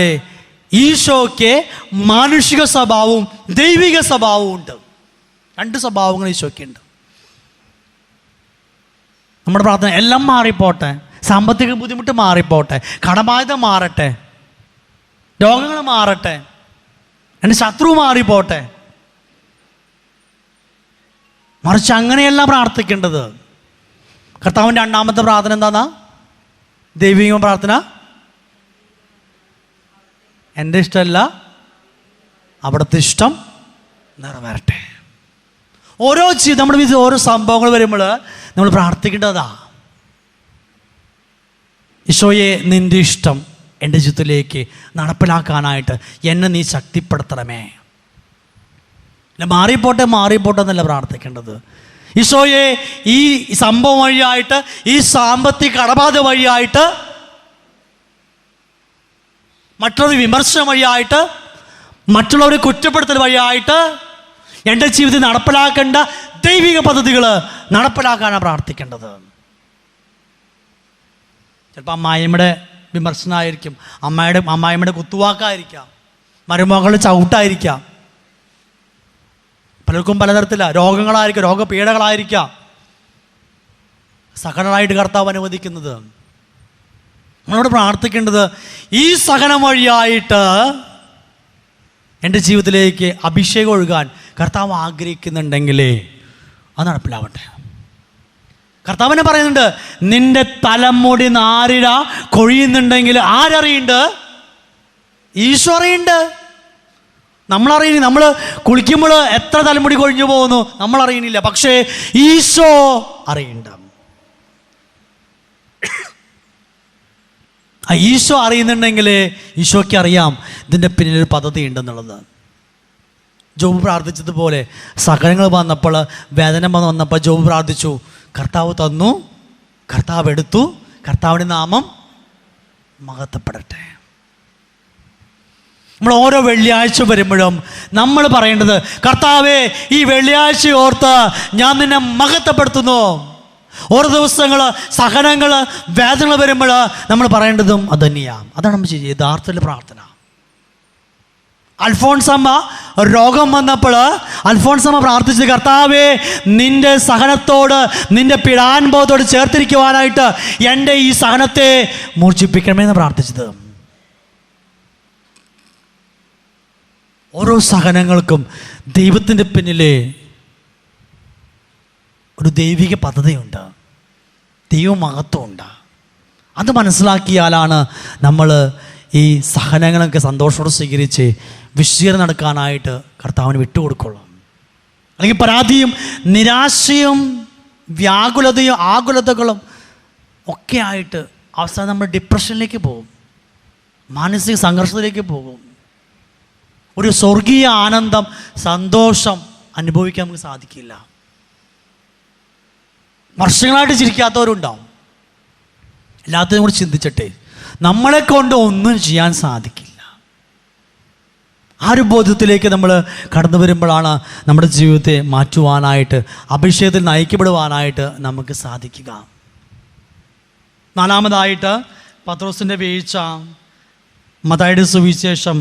ഈശോയ്ക്ക് മാനുഷിക സ്വഭാവവും ദൈവിക സ്വഭാവവും ഉണ്ട്. 2 സ്വഭാവങ്ങൾ ഈശോയ്ക്കുണ്ട്. നമ്മുടെ പ്രാർത്ഥന എല്ലാം മാറിപ്പോട്ടെ, സാമ്പത്തിക ബുദ്ധിമുട്ട് മാറിപ്പോട്ടെ, കടബാധ്യത മാറട്ടെ, രോഗങ്ങൾ മാറട്ടെ, എൻ്റെ ശത്രു മാറിപ്പോട്ടെ. മറിച്ച് അങ്ങനെയല്ല പ്രാർത്ഥിക്കേണ്ടത്. കർത്താവിൻ്റെ 2ാമത്തെ പ്രാർത്ഥന എന്താ? ദൈവിക പ്രാർത്ഥന. എൻ്റെ ഇഷ്ടമല്ല, അവിടുത്തെ ഇഷ്ടം നിറവേറട്ടെ. നമ്മുടെ വീട്ടിൽ ഓരോ സംഭവങ്ങൾ വരുമ്പോൾ നമ്മൾ പ്രാർത്ഥിക്കേണ്ടതാ, ഈശോയെ, നിൻ്റെ ഇഷ്ടം എൻ്റെ ജീവിതത്തിലേക്ക് നടപ്പിലാക്കാനായിട്ട് എന്നെ നീ ശക്തിപ്പെടുത്തണമേ. അല്ല മാറിപ്പോട്ടെ എന്നല്ല പ്രാർത്ഥിക്കേണ്ടത്. ഈശോയെ, ഈ സംഭവം വഴിയായിട്ട്, ഈ സാമ്പത്തിക കടബാധ വഴിയായിട്ട്, മറ്റുള്ളവർ വിമർശനം വഴിയായിട്ട്, മറ്റുള്ളവരെ കുറ്റപ്പെടുത്തൽ വഴിയായിട്ട് എൻ്റെ ജീവിതത്തിൽ നടപ്പിലാക്കേണ്ട ദൈവിക പദ്ധതികൾ നടപ്പിലാക്കാനാണ് പ്രാർത്ഥിക്കേണ്ടത്. ചിലപ്പോൾ അമ്മായിമ്മയുടെ വിമർശനമായിരിക്കും, അമ്മായിമ്മയുടെ കുത്തുവാക്കായിരിക്കാം, മരുമകളുടെ ചവിട്ടായിരിക്കാം, പലർക്കും പലതരത്തിലാണ്, രോഗങ്ങളായിരിക്കാം, രോഗപീഠകളായിരിക്കാം സഹനമായിട്ട് കർത്താവ് അനുവദിക്കുന്നത്. നമ്മളോട് പ്രാർത്ഥിക്കേണ്ടത്, ഈ സഹനം വഴിയായിട്ട് എൻ്റെ ജീവിതത്തിലേക്ക് അഭിഷേകം ഒഴുകാൻ കർത്താവ് ആഗ്രഹിക്കുന്നുണ്ടെങ്കിലേ അത് നടപ്പിലാവട്ടെ. കർത്താവിനെ പറയുന്നുണ്ട്, നിന്റെ തലമുടി നാരിഴ കൊഴിയുന്നുണ്ടെങ്കിൽ ആരറിയുണ്ട്? ഈശോ അറിയുന്നുണ്ട്. നമ്മളറിയുന്നു. നമ്മൾ കുളിക്കുമ്പോൾ എത്ര തലമുടി കൊഴിഞ്ഞു പോകുന്നു നമ്മളറിയുന്നില്ല, പക്ഷേ ഈശോ അറിയുന്നുണ്ട്. ഈശോ അറിയുന്നുണ്ടെങ്കിൽ ഈശോയ്ക്ക് അറിയാം ഇതിൻ്റെ പിന്നിലൊരു പദ്ധതി ഉണ്ടെന്നുള്ളത്. ജോബ് പ്രാർത്ഥിച്ചതുപോലെ സഹനങ്ങൾ വന്നപ്പോൾ, വേദന വന്നപ്പോൾ ജോബ് പ്രാർത്ഥിച്ചു, കർത്താവ് തന്നു, കർത്താവ് എടുത്തു, കർത്താവിൻ്റെ നാമം മഹത്വപ്പെടട്ടെ. നമ്മൾ ഓരോ വെള്ളിയാഴ്ച വരുമ്പോഴും നമ്മൾ പറയേണ്ടത്, കർത്താവേ ഈ വെള്ളിയാഴ്ച ഓർത്ത് ഞാൻ നിന്നെ മഹത്വപ്പെടുത്തുന്നു. ഓരോ ദിവസങ്ങൾ സഹനങ്ങൾ വേദനകൾ വരുമ്പോൾ നമ്മൾ പറയേണ്ടതും അത് തന്നെയാണ്. അതാണ് നമ്മൾ ചെയ്യുക യഥാർത്ഥത്തിൽ പ്രാർത്ഥന. അൽഫോൺസമ്മ രോഗം വന്നപ്പോൾ അൽഫോൺസമ്മ പ്രാർത്ഥിച്ചത്, കർത്താവേ നിന്റെ സഹനത്തോട് നിന്റെ പീഡാനുഭവത്തോട് ചേർത്തിരിക്കുവാനായിട്ട് എൻ്റെ ഈ സഹനത്തെ മൂർച്ഛിപ്പിക്കണമെന്ന് പ്രാർത്ഥിച്ചത്. ഓരോ സഹനങ്ങൾക്കും ദൈവത്തിൻ്റെ പിന്നിലെ ഒരു ദൈവിക പദ്ധതിയുണ്ട്, ദൈവമഹത്വമുണ്ട്. അത് മനസ്സിലാക്കിയാലാണ് നമ്മൾ ഈ സഹനങ്ങളൊക്കെ സന്തോഷത്തോടെ സ്വീകരിച്ച് വിശുദ്ധീകരണം നടക്കാനായിട്ട് കർത്താവിന് വിട്ടുകൊടുക്കുള്ളൂ. അല്ലെങ്കിൽ പരാതിയും നിരാശയും വ്യാകുലതയും ആകുലതകളും ഒക്കെ ആയിട്ട് അവസാനം നമ്മൾ ഡിപ്രഷനിലേക്ക് പോകും, മാനസിക സംഘർഷത്തിലേക്ക് പോകും. ഒരു സ്വർഗീയ ആനന്ദം, സന്തോഷം അനുഭവിക്കാൻ നമുക്ക് സാധിക്കില്ല. വർഷങ്ങളായിട്ട് ചിരിക്കാത്തവരുണ്ടാവും. എല്ലാത്തിനും കൂടി ചിന്തിച്ചിട്ടേ നമ്മളെ കൊണ്ട് ഒന്നും ചെയ്യാൻ സാധിക്കില്ല. ആ ഒരു ബോധ്യത്തിലേക്ക് നമ്മൾ കടന്നു വരുമ്പോഴാണ് നമ്മുടെ ജീവിതത്തെ മാറ്റുവാനായിട്ട്, അഭിഷേകത്തിൽ നയിക്കപ്പെടുവാനായിട്ട് നമുക്ക് സാധിക്കുക. നാലാമതായിട്ട് പത്രോസിൻ്റെ വീഴ്ച. മത്തായിയുടെ സുവിശേഷം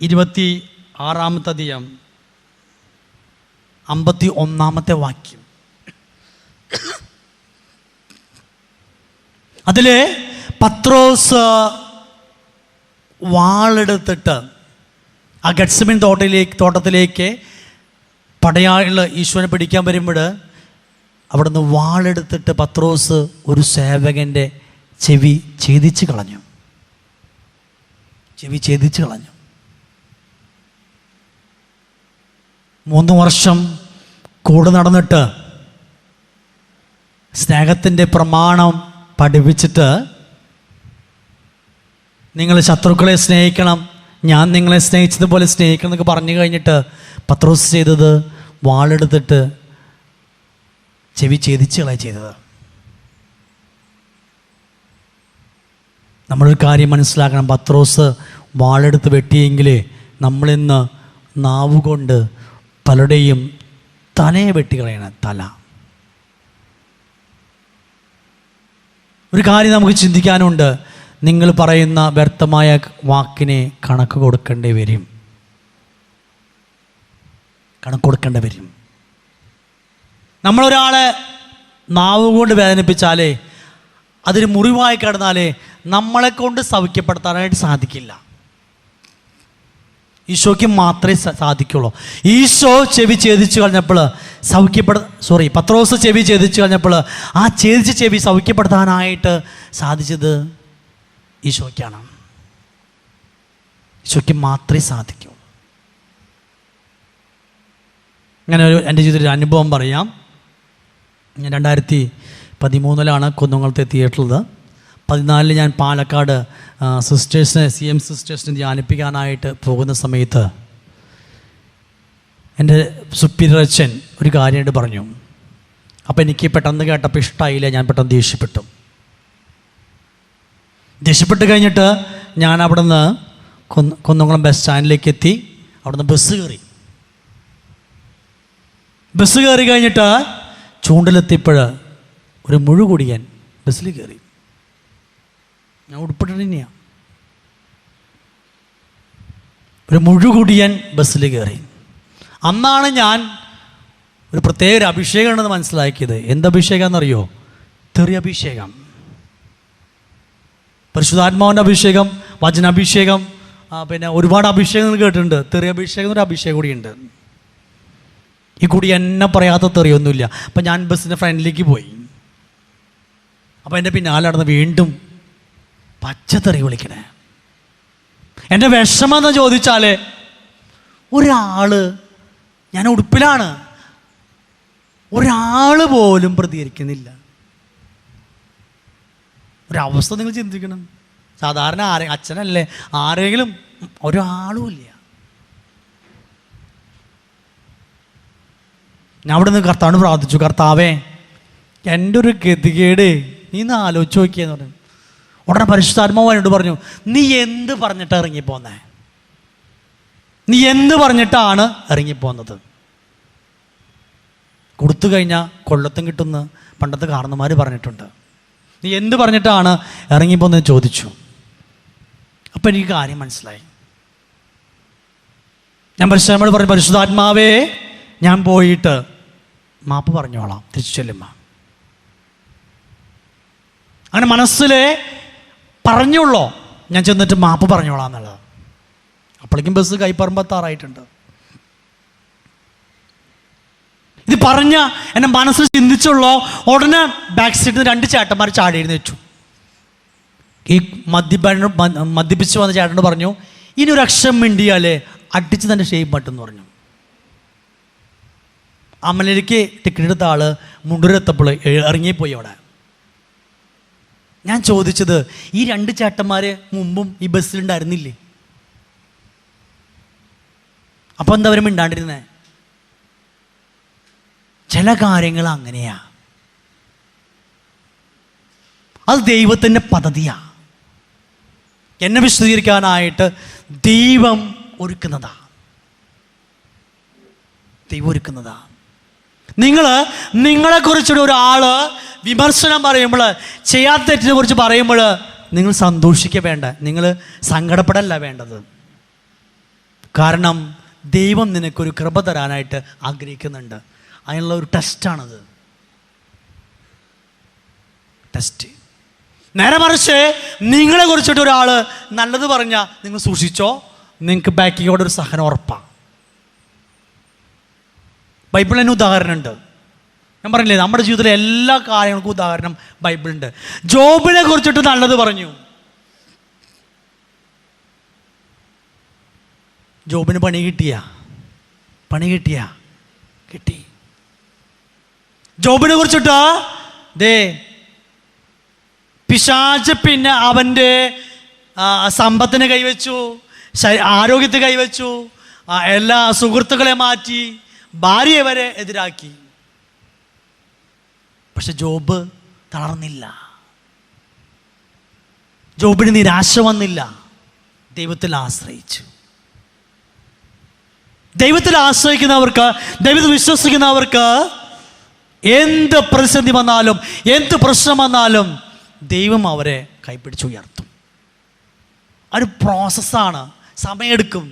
26-ാമത്തെ അധ്യായം 51-ാമത്തെ വാക്യം. അതിൽ പത്രോസ് വാളെടുത്തിട്ട് ആ ഗെത്സമേൻ തോട്ടത്തിലേക്ക് പടയാളികൾ ഈശോനെ പിടിക്കാൻ വരുമ്പോൾ അവിടെ നിന്ന് വാളെടുത്തിട്ട് പത്രോസ് ഒരു സേവകൻ്റെ ചെവി ഛേദിച്ച് കളഞ്ഞു. 3 വർഷം കൂടെ നടന്നിട്ട് സ്നേഹത്തിൻ്റെ പ്രമാണം പഠിപ്പിച്ചിട്ട്, നിങ്ങൾ ശത്രുക്കളെ സ്നേഹിക്കണം, ഞാൻ നിങ്ങളെ സ്നേഹിച്ചതുപോലെ സ്നേഹിക്കണം എന്നൊക്കെ പറഞ്ഞു കഴിഞ്ഞിട്ട് പത്രോസ് ചെയ്തത് വാളെടുത്തിട്ട് ചെവി ഛേദിച്ച് കളയുക ചെയ്തത്. നമ്മളൊരു കാര്യം മനസ്സിലാക്കണം, പത്രോസ് വാളെടുത്ത് വെട്ടിയെങ്കിൽ നമ്മളിന്ന് നാവുകൊണ്ട് പലരുടെയും തലയെ വെട്ടിക്കളയണം. തല. ഒരു കാര്യം നമുക്ക് ചിന്തിക്കാനുണ്ട്, നിങ്ങൾ പറയുന്ന വ്യർത്ഥമായ വാക്കിനെ കണക്ക് കൊടുക്കേണ്ടി വരും. നമ്മളൊരാളെ നാവ് കൊണ്ട് വേദനിപ്പിച്ചാലേ, അതിന് മുറിവായി കിടന്നാലേ നമ്മളെ കൊണ്ട് സൗഖ്യപ്പെടുത്താനായിട്ട് സാധിക്കില്ല. ഈശോയ്ക്ക് മാത്രമേ സാധിക്കുള്ളൂ. ഈശോ ചെവി ഛേദിച്ചു കളഞ്ഞപ്പോൾ പത്രോസ് ചെവി ഛേദിച്ചു കളഞ്ഞപ്പോൾ ആ ഛേദിച്ച ചെവി സൗഖ്യപ്പെടുത്താനായിട്ട് സാധിച്ചത് ഈശോയ്ക്കാണ്. ഈശോയ്ക്ക് മാത്രമേ സാധിക്കൂ. അങ്ങനെ എൻ്റെ ജീവിതത്തിൽ അനുഭവം പറയാം. ഞാൻ 2013 കുന്നംകുളത്ത് എത്തിയിട്ടുള്ളത്. 14 ഞാൻ പാലക്കാട് CM സിസ്റ്റേഴ്സിനെ ധ്യാനിപ്പിക്കാനായിട്ട് പോകുന്ന സമയത്ത് എൻ്റെ സുപ്പീരിയർ അച്ഛൻ ഒരു കാര്യമായിട്ട് പറഞ്ഞു. അപ്പോൾ എനിക്ക് പെട്ടെന്ന് കേട്ടപ്പോൾ ഇഷ്ടമായില്ല. ഞാൻ പെട്ടെന്ന് ദേഷ്യപ്പെട്ട് കഴിഞ്ഞിട്ട് ഞാൻ അവിടെ നിന്ന് കുന്നംകുളം ബസ് സ്റ്റാൻഡിലേക്ക് എത്തി. അവിടെ നിന്ന് ബസ് കയറി കഴിഞ്ഞിട്ട് ചൂണ്ടിലെത്തിയപ്പോൾ ഒരു മുഴുകുടിയൻ ബസ്സിൽ കയറി. ഞാൻ ഉടുപ്പിട്ടിട്ട് തന്നെയാണ്. ഒരു മുഴുകുടിയൻ ബസ്സിൽ കയറി. അന്നാണ് ഞാൻ ഒരു പ്രത്യേക ഒരു അഭിഷേകമാണെന്ന് മനസ്സിലാക്കിയത്. എന്തഭിഷേകം എന്നറിയോ? തെറിയഭിഷേകം. പരിശുദ്ധാത്മാവിൻ്റെ അഭിഷേകം, വചനാഭിഷേകം, പിന്നെ ഒരുപാട് അഭിഷേകങ്ങൾ കേട്ടിട്ടുണ്ട്. തെറിയഭിഷേകം എന്നൊരു അഭിഷേകം കൂടിയുണ്ട്. ഈ കൂടി എന്നെ പറയാത്ത തെറിയൊന്നുമില്ല. അപ്പം ഞാൻ ബസ്സിൻ്റെ ഫ്രണ്ടിലേക്ക് പോയി. അപ്പോൾ എൻ്റെ പിന്നാലെ നടന്ന് വീണ്ടും പച്ചത്തെറി വിളിക്കണേ. എൻ്റെ വിഷമെന്ന് ചോദിച്ചാൽ ഞാൻ ഉടുപ്പിലാണ്, ഒരാൾ പോലും പ്രതികരിക്കുന്നില്ല. ഒരവസ്ഥ നിങ്ങൾ ചിന്തിക്കണം. സാധാരണ അച്ഛനല്ലേ, ആരെങ്കിലും ഒരാളും ഇല്ല. ഞാൻ അവിടെ നിന്ന് കർത്താവിന് പ്രാർത്ഥിച്ചു, കർത്താവേ എൻ്റെ ഒരു ഗതികേട് നീ ഒന്ന് ആലോചിച്ച് നോക്കിയെന്ന് പറഞ്ഞു. ഉടനെ പരിശുദ്ധാത്മാവ് എന്നോട് പറഞ്ഞു, നീ എന്ത് പറഞ്ഞിട്ടാണ് ഇറങ്ങിപ്പോന്നേ? നീ എന്ത് പറഞ്ഞിട്ടാണ് ഇറങ്ങിപ്പോന്നത്? കൊടുത്തു കഴിഞ്ഞാൽ കൊള്ളത്തും കിട്ടുമെന്ന് പണ്ടത്തെ കാരണന്മാർ പറഞ്ഞിട്ടുണ്ട്. നീ എന്ത് പറഞ്ഞിട്ടാണ് ഇറങ്ങിപ്പോന്ന് ചോദിച്ചു. അപ്പം എനിക്ക് കാര്യം മനസ്സിലായി. ഞാൻ പരിശുദ്ധാത്മാവോട് പറഞ്ഞു, പരിശുദ്ധാത്മാവേ ഞാൻ പോയിട്ട് മാപ്പ് പറഞ്ഞോളാം തിരിച്ചു ചെല്ലുമ്പോൾ. അങ്ങനെ മനസ്സിൽ പറഞ്ഞുള്ളോ ഞാൻ ചെന്നിട്ട് മാപ്പ് പറഞ്ഞോളാം എന്നുള്ളത്. അപ്പോഴേക്കും ബസ് കൈപ്പറമ്പത്താറായിട്ടുണ്ട്. ഇത് പറഞ്ഞ എൻ്റെ മനസ്സിൽ ചിന്തിച്ചുള്ളോ ഉടനെ ബാക്ക് സീറ്റിൽ നിന്ന് 2 ചേട്ടന്മാർ ചാടി എഴുന്നേറ്റു. ഈ മദ്യപിച്ച് വന്ന ചേട്ടനോട് പറഞ്ഞു, ഇനി ഒരു അക്ഷരം മിണ്ടിയാലേ അടിച്ച് തന്നെ ഷെയ്പ്പ് പട്ടെന്ന് പറഞ്ഞു. അമലേക്ക് ടിക്കറ്റ് എടുത്ത ആള് മുണ്ടൂരെത്തപ്പോൾ ഇറങ്ങിപ്പോയി. അവിടെ ഞാൻ ചോദിച്ചത്, ഈ 2 ചേട്ടന്മാർ മുമ്പും ഈ ബസ്സിലുണ്ടായിരുന്നില്ലേ? അപ്പോൾ എന്താ അവർ മിണ്ടാണ്ടിരുന്നേ? ചില കാര്യങ്ങൾ അങ്ങനെയാ, അത് ദൈവത്തിൻ്റെ പദ്ധതിയാ. എന്നെ വിശദീകരിക്കാനായിട്ട് ദൈവം ഒരുക്കുന്നതാ. ദൈവം ഒരുക്കുന്നതാ. നിങ്ങളെക്കുറിച്ചൊരു ഒരാള് വിമർശനം പറയുമ്പോൾ, ചെയ്യാത്ത തെറ്റിനെ കുറിച്ച് പറയുമ്പോൾ നിങ്ങൾ സന്തോഷിക്കുക വേണ്ട, നിങ്ങൾ സങ്കടപ്പെടല്ല വേണ്ടത്. കാരണം ദൈവം നിനക്കൊരു കൃപ തരാനായിട്ട് ആഗ്രഹിക്കുന്നുണ്ട്. അതിനുള്ള ഒരു ടെസ്റ്റാണത്, ടെസ്റ്റ്. നേരെ മറിച്ച് നിങ്ങളെ കുറിച്ചിട്ട് ഒരാൾ നല്ലത് പറഞ്ഞാൽ നിങ്ങൾ സൂക്ഷിച്ചോ, നിങ്ങൾക്ക് ബാക്കിയോടെ ഒരു സഹനം ഉറപ്പാണ്. ബൈബിളിൽ തന്നെ ഉദാഹരണമുണ്ട്. ഞാൻ പറഞ്ഞില്ലേ, നമ്മുടെ ജീവിതത്തിലെ എല്ലാ കാര്യങ്ങൾക്കും ഉദാഹരണം ബൈബിളുണ്ട്. ജോബിനെ കുറിച്ചിട്ട് നല്ലത് പറഞ്ഞു. ജോബിന് പണി കിട്ടി. ജോബിനെ കുറിച്ചിട്ട് പിശാച് പിന്നെ അവൻ്റെ സമ്പത്തിന് കൈവച്ചു, ആരോഗ്യത്തെ കൈവച്ചു, എല്ലാ സുഹൃത്തുക്കളെ മാറ്റി, ഭാര്യയെ വരെ എതിരാക്കി. പക്ഷെ ജോബ് തളർന്നില്ല, ജോബിന് നിരാശ വന്നില്ല. ദൈവത്തിൽ ആശ്രയിച്ചു. ദൈവത്തിൽ ആശ്രയിക്കുന്നവർക്ക്, ദൈവത്തിൽ വിശ്വസിക്കുന്നവർക്ക് എന്ത് പ്രതിസന്ധി വന്നാലും, എന്ത് പ്രശ്നം വന്നാലും ദൈവം അവരെ കൈപ്പിടിച്ചുയർത്തും. ഒരു പ്രോസസ്സാണ്, സമയമെടുക്കും.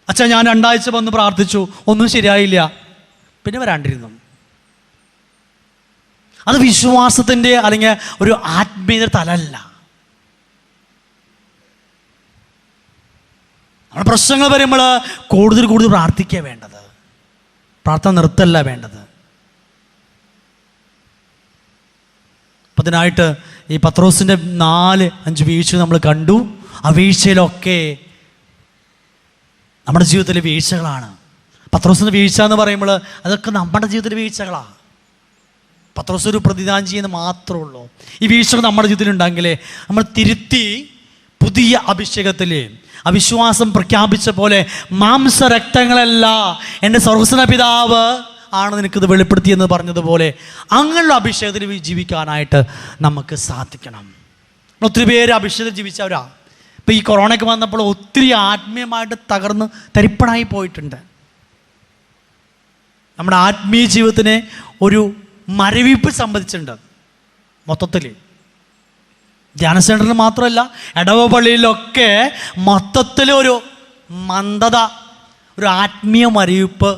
അച്ഛാ ഞാൻ 2 ആഴ്ച വന്ന് പ്രാർത്ഥിച്ചു, ഒന്നും ശരിയായില്ല, പിന്നെ വരാണ്ടിരുന്നു. അത് വിശ്വാസത്തിൻ്റെ അല്ലെങ്കിൽ ഒരു ആത്മീയത തലല്ല. നമ്മുടെ പ്രശ്നങ്ങൾ വരുമ്പോൾ കൂടുതൽ പ്രാർത്ഥിക്കുക വേണ്ടത്, പ്രാർത്ഥന നിർത്തല്ല വേണ്ടത്. അപ്പം അതിനായിട്ട് ഈ പത്രോസിൻ്റെ 4-5 വീഴ്ച നമ്മൾ കണ്ടു. ആ വീഴ്ചയിലൊക്കെ നമ്മുടെ ജീവിതത്തിലെ വീഴ്ചകളാണ്. പത്രോസിൻ്റെ വീഴ്ച എന്ന് പറയുമ്പോൾ അതൊക്കെ നമ്മുടെ ജീവിതത്തിലെ വീഴ്ചകളാണ്. പത്രോസ് ഒരു പ്രതിദാനം ചെയ്യുന്നത് മാത്രമേ ഉള്ളൂ. ഈ വീഴ്ചകൾ നമ്മുടെ ജീവിതത്തിൽ ഉണ്ടെങ്കിലേ നമ്മൾ തിരുത്തി പുതിയ അഭിഷേകത്തിൽ അവിശ്വാസം പ്രഖ്യാപിച്ച പോലെ മാംസരക്തങ്ങളല്ല, എൻ്റെ സ്വർഗ്ഗസ്ഥ പിതാവ് ആണ് നിനക്കിത് വെളിപ്പെടുത്തിയെന്ന് പറഞ്ഞതുപോലെ അങ്ങനെയുള്ള അഭിഷേകത്തിൽ ജീവിക്കാനായിട്ട് നമുക്ക് സാധിക്കണം. ഒത്തിരി പേര് അഭിഷേകത്തിൽ ജീവിച്ചവരാ. ഇപ്പോൾ ഈ കൊറോണയ്ക്ക് വന്നപ്പോൾ ഒത്തിരി ആത്മീയമായിട്ട് തകർന്ന് തരിപ്പണായി പോയിട്ടുണ്ട്. നമ്മുടെ ആത്മീയ ജീവിതത്തിന് ഒരു മരവിപ്പ് സംബന്ധിച്ചിട്ടുണ്ട്. മൊത്തത്തിൽ ധ്യാന സെൻറ്ററിൽ മാത്രമല്ല, ഇടവ പള്ളിയിലൊക്കെ മൊത്തത്തിൽ ഒരു മന്ദത, ഒരു ആത്മീയ മരവിപ്പ്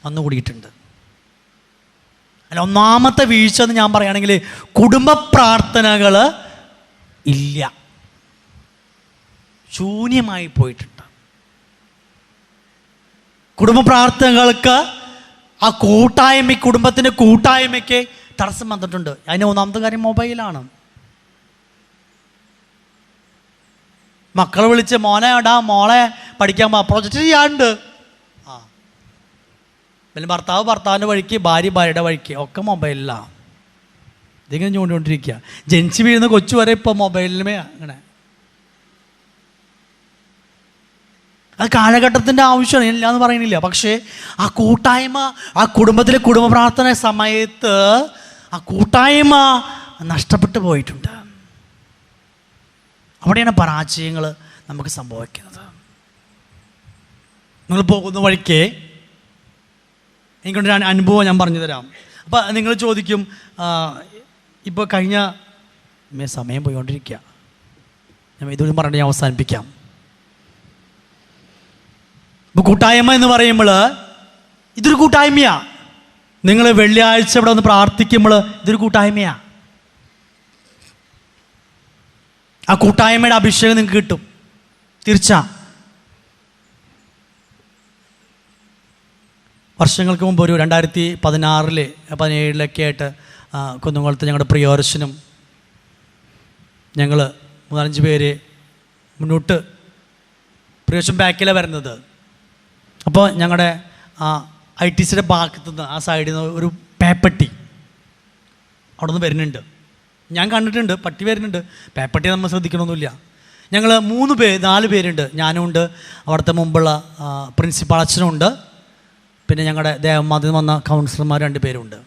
വന്നുകൂടിയിട്ടുണ്ട്. അല്ല, ഒന്നാമത്തെ വീഴ്ച എന്ന് ഞാൻ പറയുകയാണെങ്കിൽ കുടുംബ പ്രാർത്ഥനകൾ ഇല്ല, ശൂന്യമായി പോയിട്ടുണ്ട്. കുടുംബ പ്രാർത്ഥനകൾക്ക് ആ കുടുംബത്തിൻ്റെ കൂട്ടായ്മയ്ക്ക് തടസ്സം വന്നിട്ടുണ്ട്. അതിന് ഒന്നാമത്തെ കാര്യം മൊബൈലാണ്. മക്കളെ വിളിച്ച് മോളെ പഠിക്കാൻ പ്രോജക്റ്റ് ചെയ്യാണ്ട്, പിന്നെ ഭർത്താവിൻ്റെ വഴിക്ക്, ഭാര്യയുടെ വഴിക്ക്, ഒക്കെ മൊബൈലിലാണ്. ഇതിങ്ങനെ ചൂണ്ടിക്കൊണ്ടിരിക്കുക. ജനിച്ച് വീഴുന്ന കൊച്ചു വരെ ഇപ്പോൾ മൊബൈലിലുമേ അങ്ങനെ. അത് കാലഘട്ടത്തിൻ്റെ ആവശ്യമാണ്, ഇല്ല എന്ന് പറയുന്നില്ല. പക്ഷേ ആ കൂട്ടായ്മ, ആ കുടുംബത്തിലെ കുടുംബ പ്രാർത്ഥന സമയത്ത് ആ കൂട്ടായ്മ നഷ്ടപ്പെട്ടു പോയിട്ടുണ്ട്. അവിടെയാണ് പരാജയങ്ങൾ നമുക്ക് സംഭവിക്കുന്നത്. നിങ്ങൾ പോകുന്ന വഴിക്ക് എനിക്കൊരു അനുഭവം ഞാൻ പറഞ്ഞു തരാം. അപ്പോൾ നിങ്ങൾ ചോദിക്കും, ഇപ്പോൾ കഴിഞ്ഞ സമയം പോയിക്കൊണ്ടിരിക്കുക, ഞാൻ ഇതൊന്നും പറഞ്ഞിട്ട് ഞാൻ അവസാനിപ്പിക്കാം. ഇപ്പോൾ കൂട്ടായ്മ എന്ന് പറയുമ്പോൾ ഇതൊരു കൂട്ടായ്മയാണ്. നിങ്ങൾ വെള്ളിയാഴ്ച ഇവിടെ ഒന്ന് പ്രാർത്ഥിക്കുമ്പോൾ ഇതൊരു കൂട്ടായ്മയാണ്. ആ കൂട്ടായ്മയുടെ അഭിഷേകം നിങ്ങൾക്ക് കിട്ടും, തീർച്ച. വർഷങ്ങൾക്ക് മുമ്പ് ഒരു 2016 17 ആയിട്ട് കുന്നുകുളത്ത് ഞങ്ങളുടെ പ്രിയോരശനും ഞങ്ങൾ 3-5 പേര് മുന്നോട്ട്, പ്രിയോരശൻ ബാക്കിലാണ് വരുന്നത്. അപ്പോൾ ഞങ്ങളുടെ ITCയുടെ ഭാഗത്തു നിന്ന് ആ സൈഡിൽ നിന്ന് ഒരു പേപ്പട്ടി അവിടെ നിന്ന് വരുന്നുണ്ട്. ഞാൻ കണ്ടിട്ടുണ്ട്, പട്ടി വരുന്നുണ്ട്. പേപ്പട്ടി നമ്മൾ ശ്രദ്ധിക്കണമൊന്നുമില്ല. ഞങ്ങൾ 4 പേരുണ്ട്. ഞാനും ഉണ്ട്, അവിടുത്തെ മുമ്പുള്ള പ്രിൻസിപ്പാൾ അച്ഛനുണ്ട്, പിന്നെ ഞങ്ങളുടെ ദേവമാതിൽ വന്ന കൗൺസിലർമാർ 2 പേരുണ്ട്.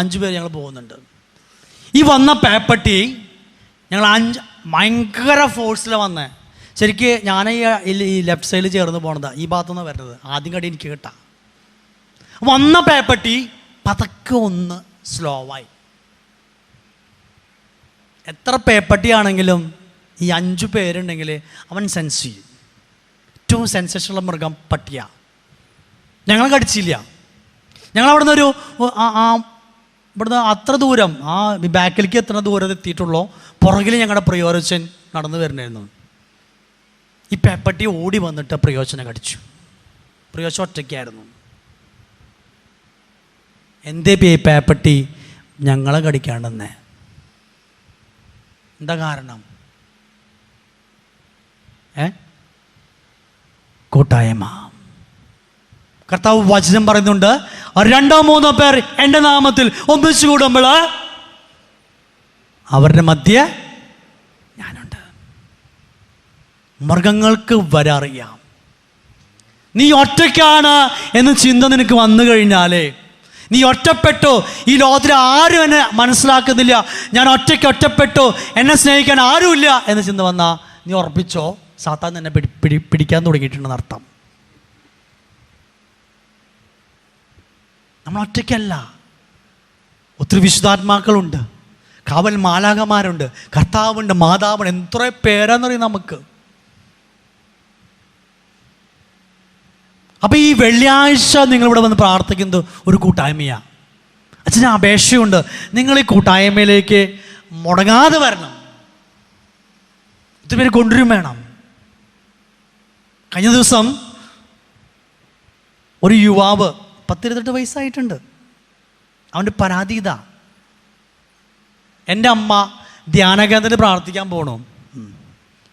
5 പേര് ഞങ്ങൾ പോകുന്നുണ്ട്. ഈ വന്ന പേപ്പട്ടി ഞങ്ങൾ ഭയങ്കര ഫോഴ്സിലാണ് വന്നത്. ശരിക്ക് ഞാൻ ഈ ലെഫ്റ്റ് സൈഡിൽ ചേർന്ന് പോണതാണ്, ഈ ഭാഗത്തുനിന്ന് വരുന്നത്. ആദ്യം കടി എനിക്ക് കിട്ടാം. വന്ന പേപ്പട്ടി പതക്കെ ഒന്ന് സ്ലോവായി. എത്ര പേപ്പട്ടിയാണെങ്കിലും ഈ 5 പേരുണ്ടെങ്കിൽ അവൻ സെൻസ് ചെയ്യും. ഏറ്റവും സെൻസേഷനുള്ള മൃഗം പട്ടിയാണ്. ഞങ്ങൾ കടിച്ചില്ല. ഞങ്ങളവിടെ നിന്ന് ഇവിടുന്ന് അത്ര ദൂരം, ആ ബാക്കിലേക്ക് എത്ര ദൂരം എത്തിയിട്ടുള്ളൂ. പുറകിൽ ഞങ്ങളുടെ പ്രിയോരച്ചൻ നടന്നു വരുന്നായിരുന്നു. ഈ പേപ്പട്ടി ഓടി വന്നിട്ട് പ്രിയോച്ചനെ കടിച്ചു. പ്രിയോച്ചൻ ഒറ്റയ്ക്കായിരുന്നു. എന്തേ പേപ്പട്ടി ഞങ്ങളെ കടിക്കാണ്ടെന്നേ? എന്താ കാരണം? കൂട്ടായ്മ. കർത്താവ് വചനം പറയുന്നുണ്ട്, 2-3 പേർ എൻ്റെ നാമത്തിൽ ഒന്നിച്ചു കൂടുമ്പോൾ അവരുടെ മധ്യേ ഞാനുണ്ട്. മൃഗങ്ങൾക്ക് വരെ അറിയാം നീ ഒറ്റയ്ക്കാണ് എന്ന ചിന്ത നിനക്ക് വന്നു കഴിഞ്ഞാലേ, നീ ഒറ്റപ്പെട്ടു, ഈ ലോകത്തിൽ ആരും എന്നെ മനസ്സിലാക്കുന്നില്ല, ഞാൻ ഒറ്റപ്പെട്ടു, എന്നെ സ്നേഹിക്കാൻ ആരുമില്ല എന്ന ചിന്ത വന്നാൽ നീ ഉറപ്പിച്ചോ, സാത്താൻ എന്നെ പിടിക്കാൻ തുടങ്ങിയിട്ടുണ്ടെന്ന് അർത്ഥം. നമ്മൾ ഒറ്റയ്ക്കല്ല. ഒത്തിരി വിശുദ്ധാത്മാക്കളുണ്ട്, കാവൽ മാലാഖമാരുണ്ട്, കർത്താവുണ്ട്, മാതാവുണ്ട്. എത്ര പേരാന്നറിയാം നമുക്ക്. അപ്പോൾ ഈ വെള്ളിയാഴ്ച നിങ്ങളിവിടെ വന്ന് പ്രാർത്ഥിക്കുന്നത് ഒരു കൂട്ടായ്മയാണ്. അച്ഛന് അപേക്ഷയുണ്ട്, നിങ്ങൾ ഈ കൂട്ടായ്മയിലേക്ക് മുടങ്ങാതെ വരണം. ഒത്തിരി പേര് കൊണ്ടുവരും വേണം. കഴിഞ്ഞ ദിവസം ഒരു യുവാവ് 18 വയസ്സായിട്ടുണ്ട്. അവൻ്റെ പരാതി ഇതാ, എൻ്റെ അമ്മ ധ്യാനകേന്ദ്രത്തിൽ പ്രാർത്ഥിക്കാൻ പോകണു,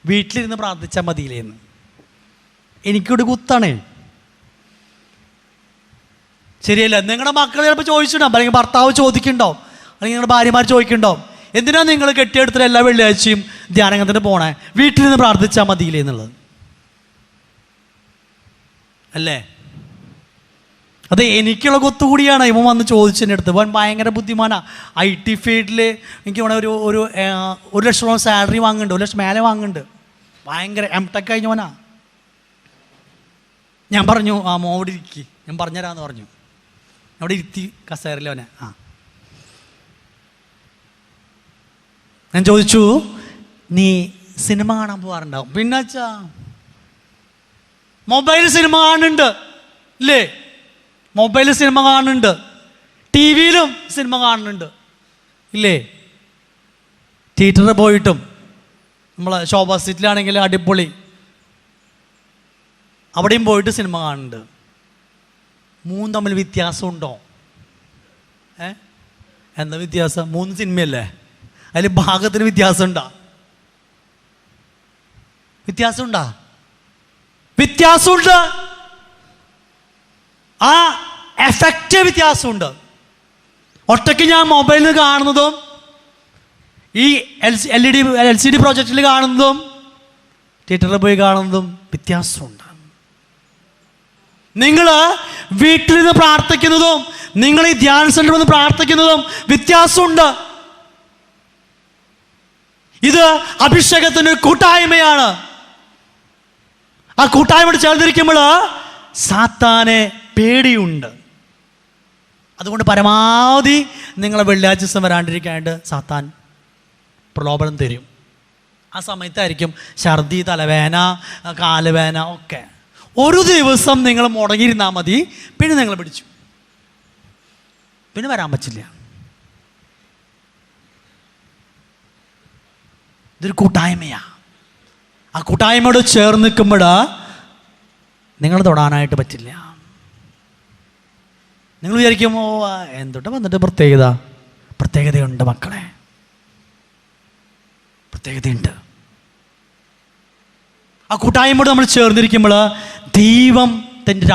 വീട്ടിലിരുന്ന് പ്രാർത്ഥിച്ചാൽ മതിയില്ലേന്ന്. എനിക്കൊരു കുത്താണേ. ശരിയല്ല. നിങ്ങളുടെ മക്കൾ ചിലപ്പോൾ ചോദിച്ചിട്ടുണ്ടാവും, അല്ലെങ്കിൽ ഭർത്താവ് ചോദിക്കുന്നുണ്ടാവും, അല്ലെങ്കിൽ നിങ്ങളുടെ ഭാര്യമാർ ചോദിക്കുന്നുണ്ടാവും, എന്തിനാ നിങ്ങൾ കെട്ടിയെടുത്തിട്ട് എല്ലാ വെള്ളിയാഴ്ചയും ധ്യാനകേന്ദ്രത്തിന് പോണേ, വീട്ടിലിരുന്ന് പ്രാർത്ഥിച്ചാൽ മതിയില്ലേ എന്നുള്ളത് അല്ലേ? അത് എനിക്കുള്ള കൊത്തുകൂടിയാണ്. ഇവൻ വന്ന് ചോദിച്ചതിൻ്റെ അടുത്ത്. ഇവൻ ഭയങ്കര ബുദ്ധിമാനാണ്. IT ഫീൽഡിൽ എനിക്ക് വേണേൽ ഒരു 1 ലക്ഷം സാലറി വാങ്ങുന്നുണ്ട്, 1 ലക്ഷം മേലെ വാങ്ങുന്നുണ്ട്. ഭയങ്കര M.Tech കഴിഞ്ഞവനാ. ഞാൻ പറഞ്ഞു, മോടി ഇരിക്കി, ഞാൻ പറഞ്ഞുതരാമെന്ന് പറഞ്ഞു. അവിടെ ഇരുത്തി കസേരയിലവനെ. ഞാൻ ചോദിച്ചു, നീ സിനിമ കാണാൻ പോകാറുണ്ടാവും? പിന്നെ അച്ഛാ മൊബൈൽ സിനിമ കാണുന്നുണ്ട് ഇല്ലേ? മൊബൈലിൽ സിനിമ കാണുന്നുണ്ട്, TV-യിലും സിനിമ കാണുന്നുണ്ട് ഇല്ലേ? തിയേറ്ററിൽ പോയിട്ടും നമ്മൾ ശോഭാ സീറ്റിലാണെങ്കിൽ അടിപൊളി, അവിടെയും പോയിട്ട് സിനിമ കാണുന്നുണ്ട്. 3 തമ്മിൽ വ്യത്യാസമുണ്ടോ? എന്താ വ്യത്യാസം? 3 സിനിമയല്ലേ, അതിൽ ഭാഗത്തിന് വ്യത്യാസമുണ്ടോ? വ്യത്യാസമുണ്ട്. ആ എഫക്റ്റ് വ്യത്യാസമുണ്ട്. ഒറ്റയ്ക്ക് ഞാൻ മൊബൈലിൽ കാണുന്നതും ഈ LCD പ്രോജക്റ്റിൽ കാണുന്നതും തിയേറ്ററിൽ പോയി കാണുന്നതും വ്യത്യാസമുണ്ട്. നിങ്ങൾ വീട്ടിൽ നിന്ന് പ്രാർത്ഥിക്കുന്നതും നിങ്ങൾ ഈ ധ്യാന സെന്ററിൽ നിന്ന് പ്രാർത്ഥിക്കുന്നതും വ്യത്യാസമുണ്ട്. ഇത് അഭിഷേകത്തിൻ്റെ ഒരു കൂട്ടായ്മയാണ്. ആ കൂട്ടായ്മയോട് ചേർന്നിരിക്കുമ്പോൾ സാത്താനെ പേടിയുണ്ട്. അതുകൊണ്ട് പരമാവധി നിങ്ങളെ വെള്ളിയാഴ്ച ദിവസം വരാണ്ടിരിക്കാനായിട്ട് സാത്താൻ പ്രലോഭനം തരും. ആ സമയത്തായിരിക്കും ഛർദി, തലവേന, കാലുവേന ഒക്കെ. ഒരു ദിവസം നിങ്ങൾ മുടങ്ങിയിരുന്നാൽ മതി, പിന്നെ നിങ്ങൾ പിടിച്ചു, പിന്നെ വരാൻ പറ്റില്ല. ഇതൊരു കൂട്ടായ്മയാണ്. ആ കൂട്ടായ്മയോട് ചേർന്ന് നിൽക്കുമ്പോൾ നിങ്ങൾ തൊടാനായിട്ട് പറ്റില്ല. നിങ്ങൾ വിചാരിക്കുമോ എന്തുട്ട് വന്നിട്ട് പ്രത്യേകതയുണ്ട് മക്കളെ, പ്രത്യേകതയുണ്ട്. ആ കൂട്ടായ്മയോട് നമ്മൾ ചേർന്നിരിക്കുമ്പോൾ ദൈവത്തിൻ്റെ ഒരു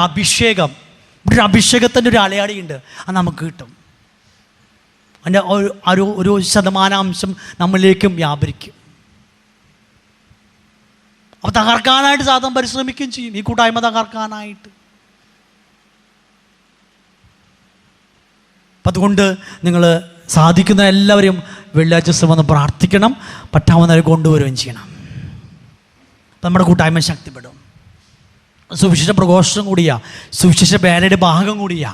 അഭിഷേകത്തിൻ്റെ ഒരു അലയാടിയുണ്ട്, അത് നമുക്ക് കിട്ടും. അതിൻ്റെ ഒരു ശതമാനാംശം നമ്മളിലേക്കും വ്യാപരിക്കും. അപ്പോൾ തകർക്കാനായിട്ട് സാധനം പരിശ്രമിക്കുകയും ചെയ്യും, ഈ കൂട്ടായ്മ തകർക്കാനായിട്ട്. അപ്പം അതുകൊണ്ട് നിങ്ങൾ സാധിക്കുന്ന എല്ലാവരെയും വെള്ളിയാഴ്ച ദിവസം വന്ന് പ്രാർത്ഥിക്കണം, പറ്റാവുന്നവരെ കൊണ്ടുവരികയും ചെയ്യണം. അപ്പം നമ്മുടെ കൂട്ടായ്മ ശക്തിപ്പെടും. സുവിശേഷ പ്രഘോഷണം കൂടിയാ, സുവിശേഷ പേരയുടെ ഭാഗം കൂടിയാ.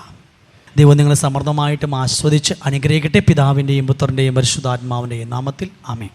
ദൈവം നിങ്ങളെ സമൃദ്ധമായിട്ടും ആസ്വദിച്ച് അനുഗ്രഹിക്കട്ടെ. പിതാവിൻ്റെയും പുത്രൻ്റെയും പരിശുദ്ധാത്മാവിൻ്റെയും നാമത്തിൽ ആമേൻ.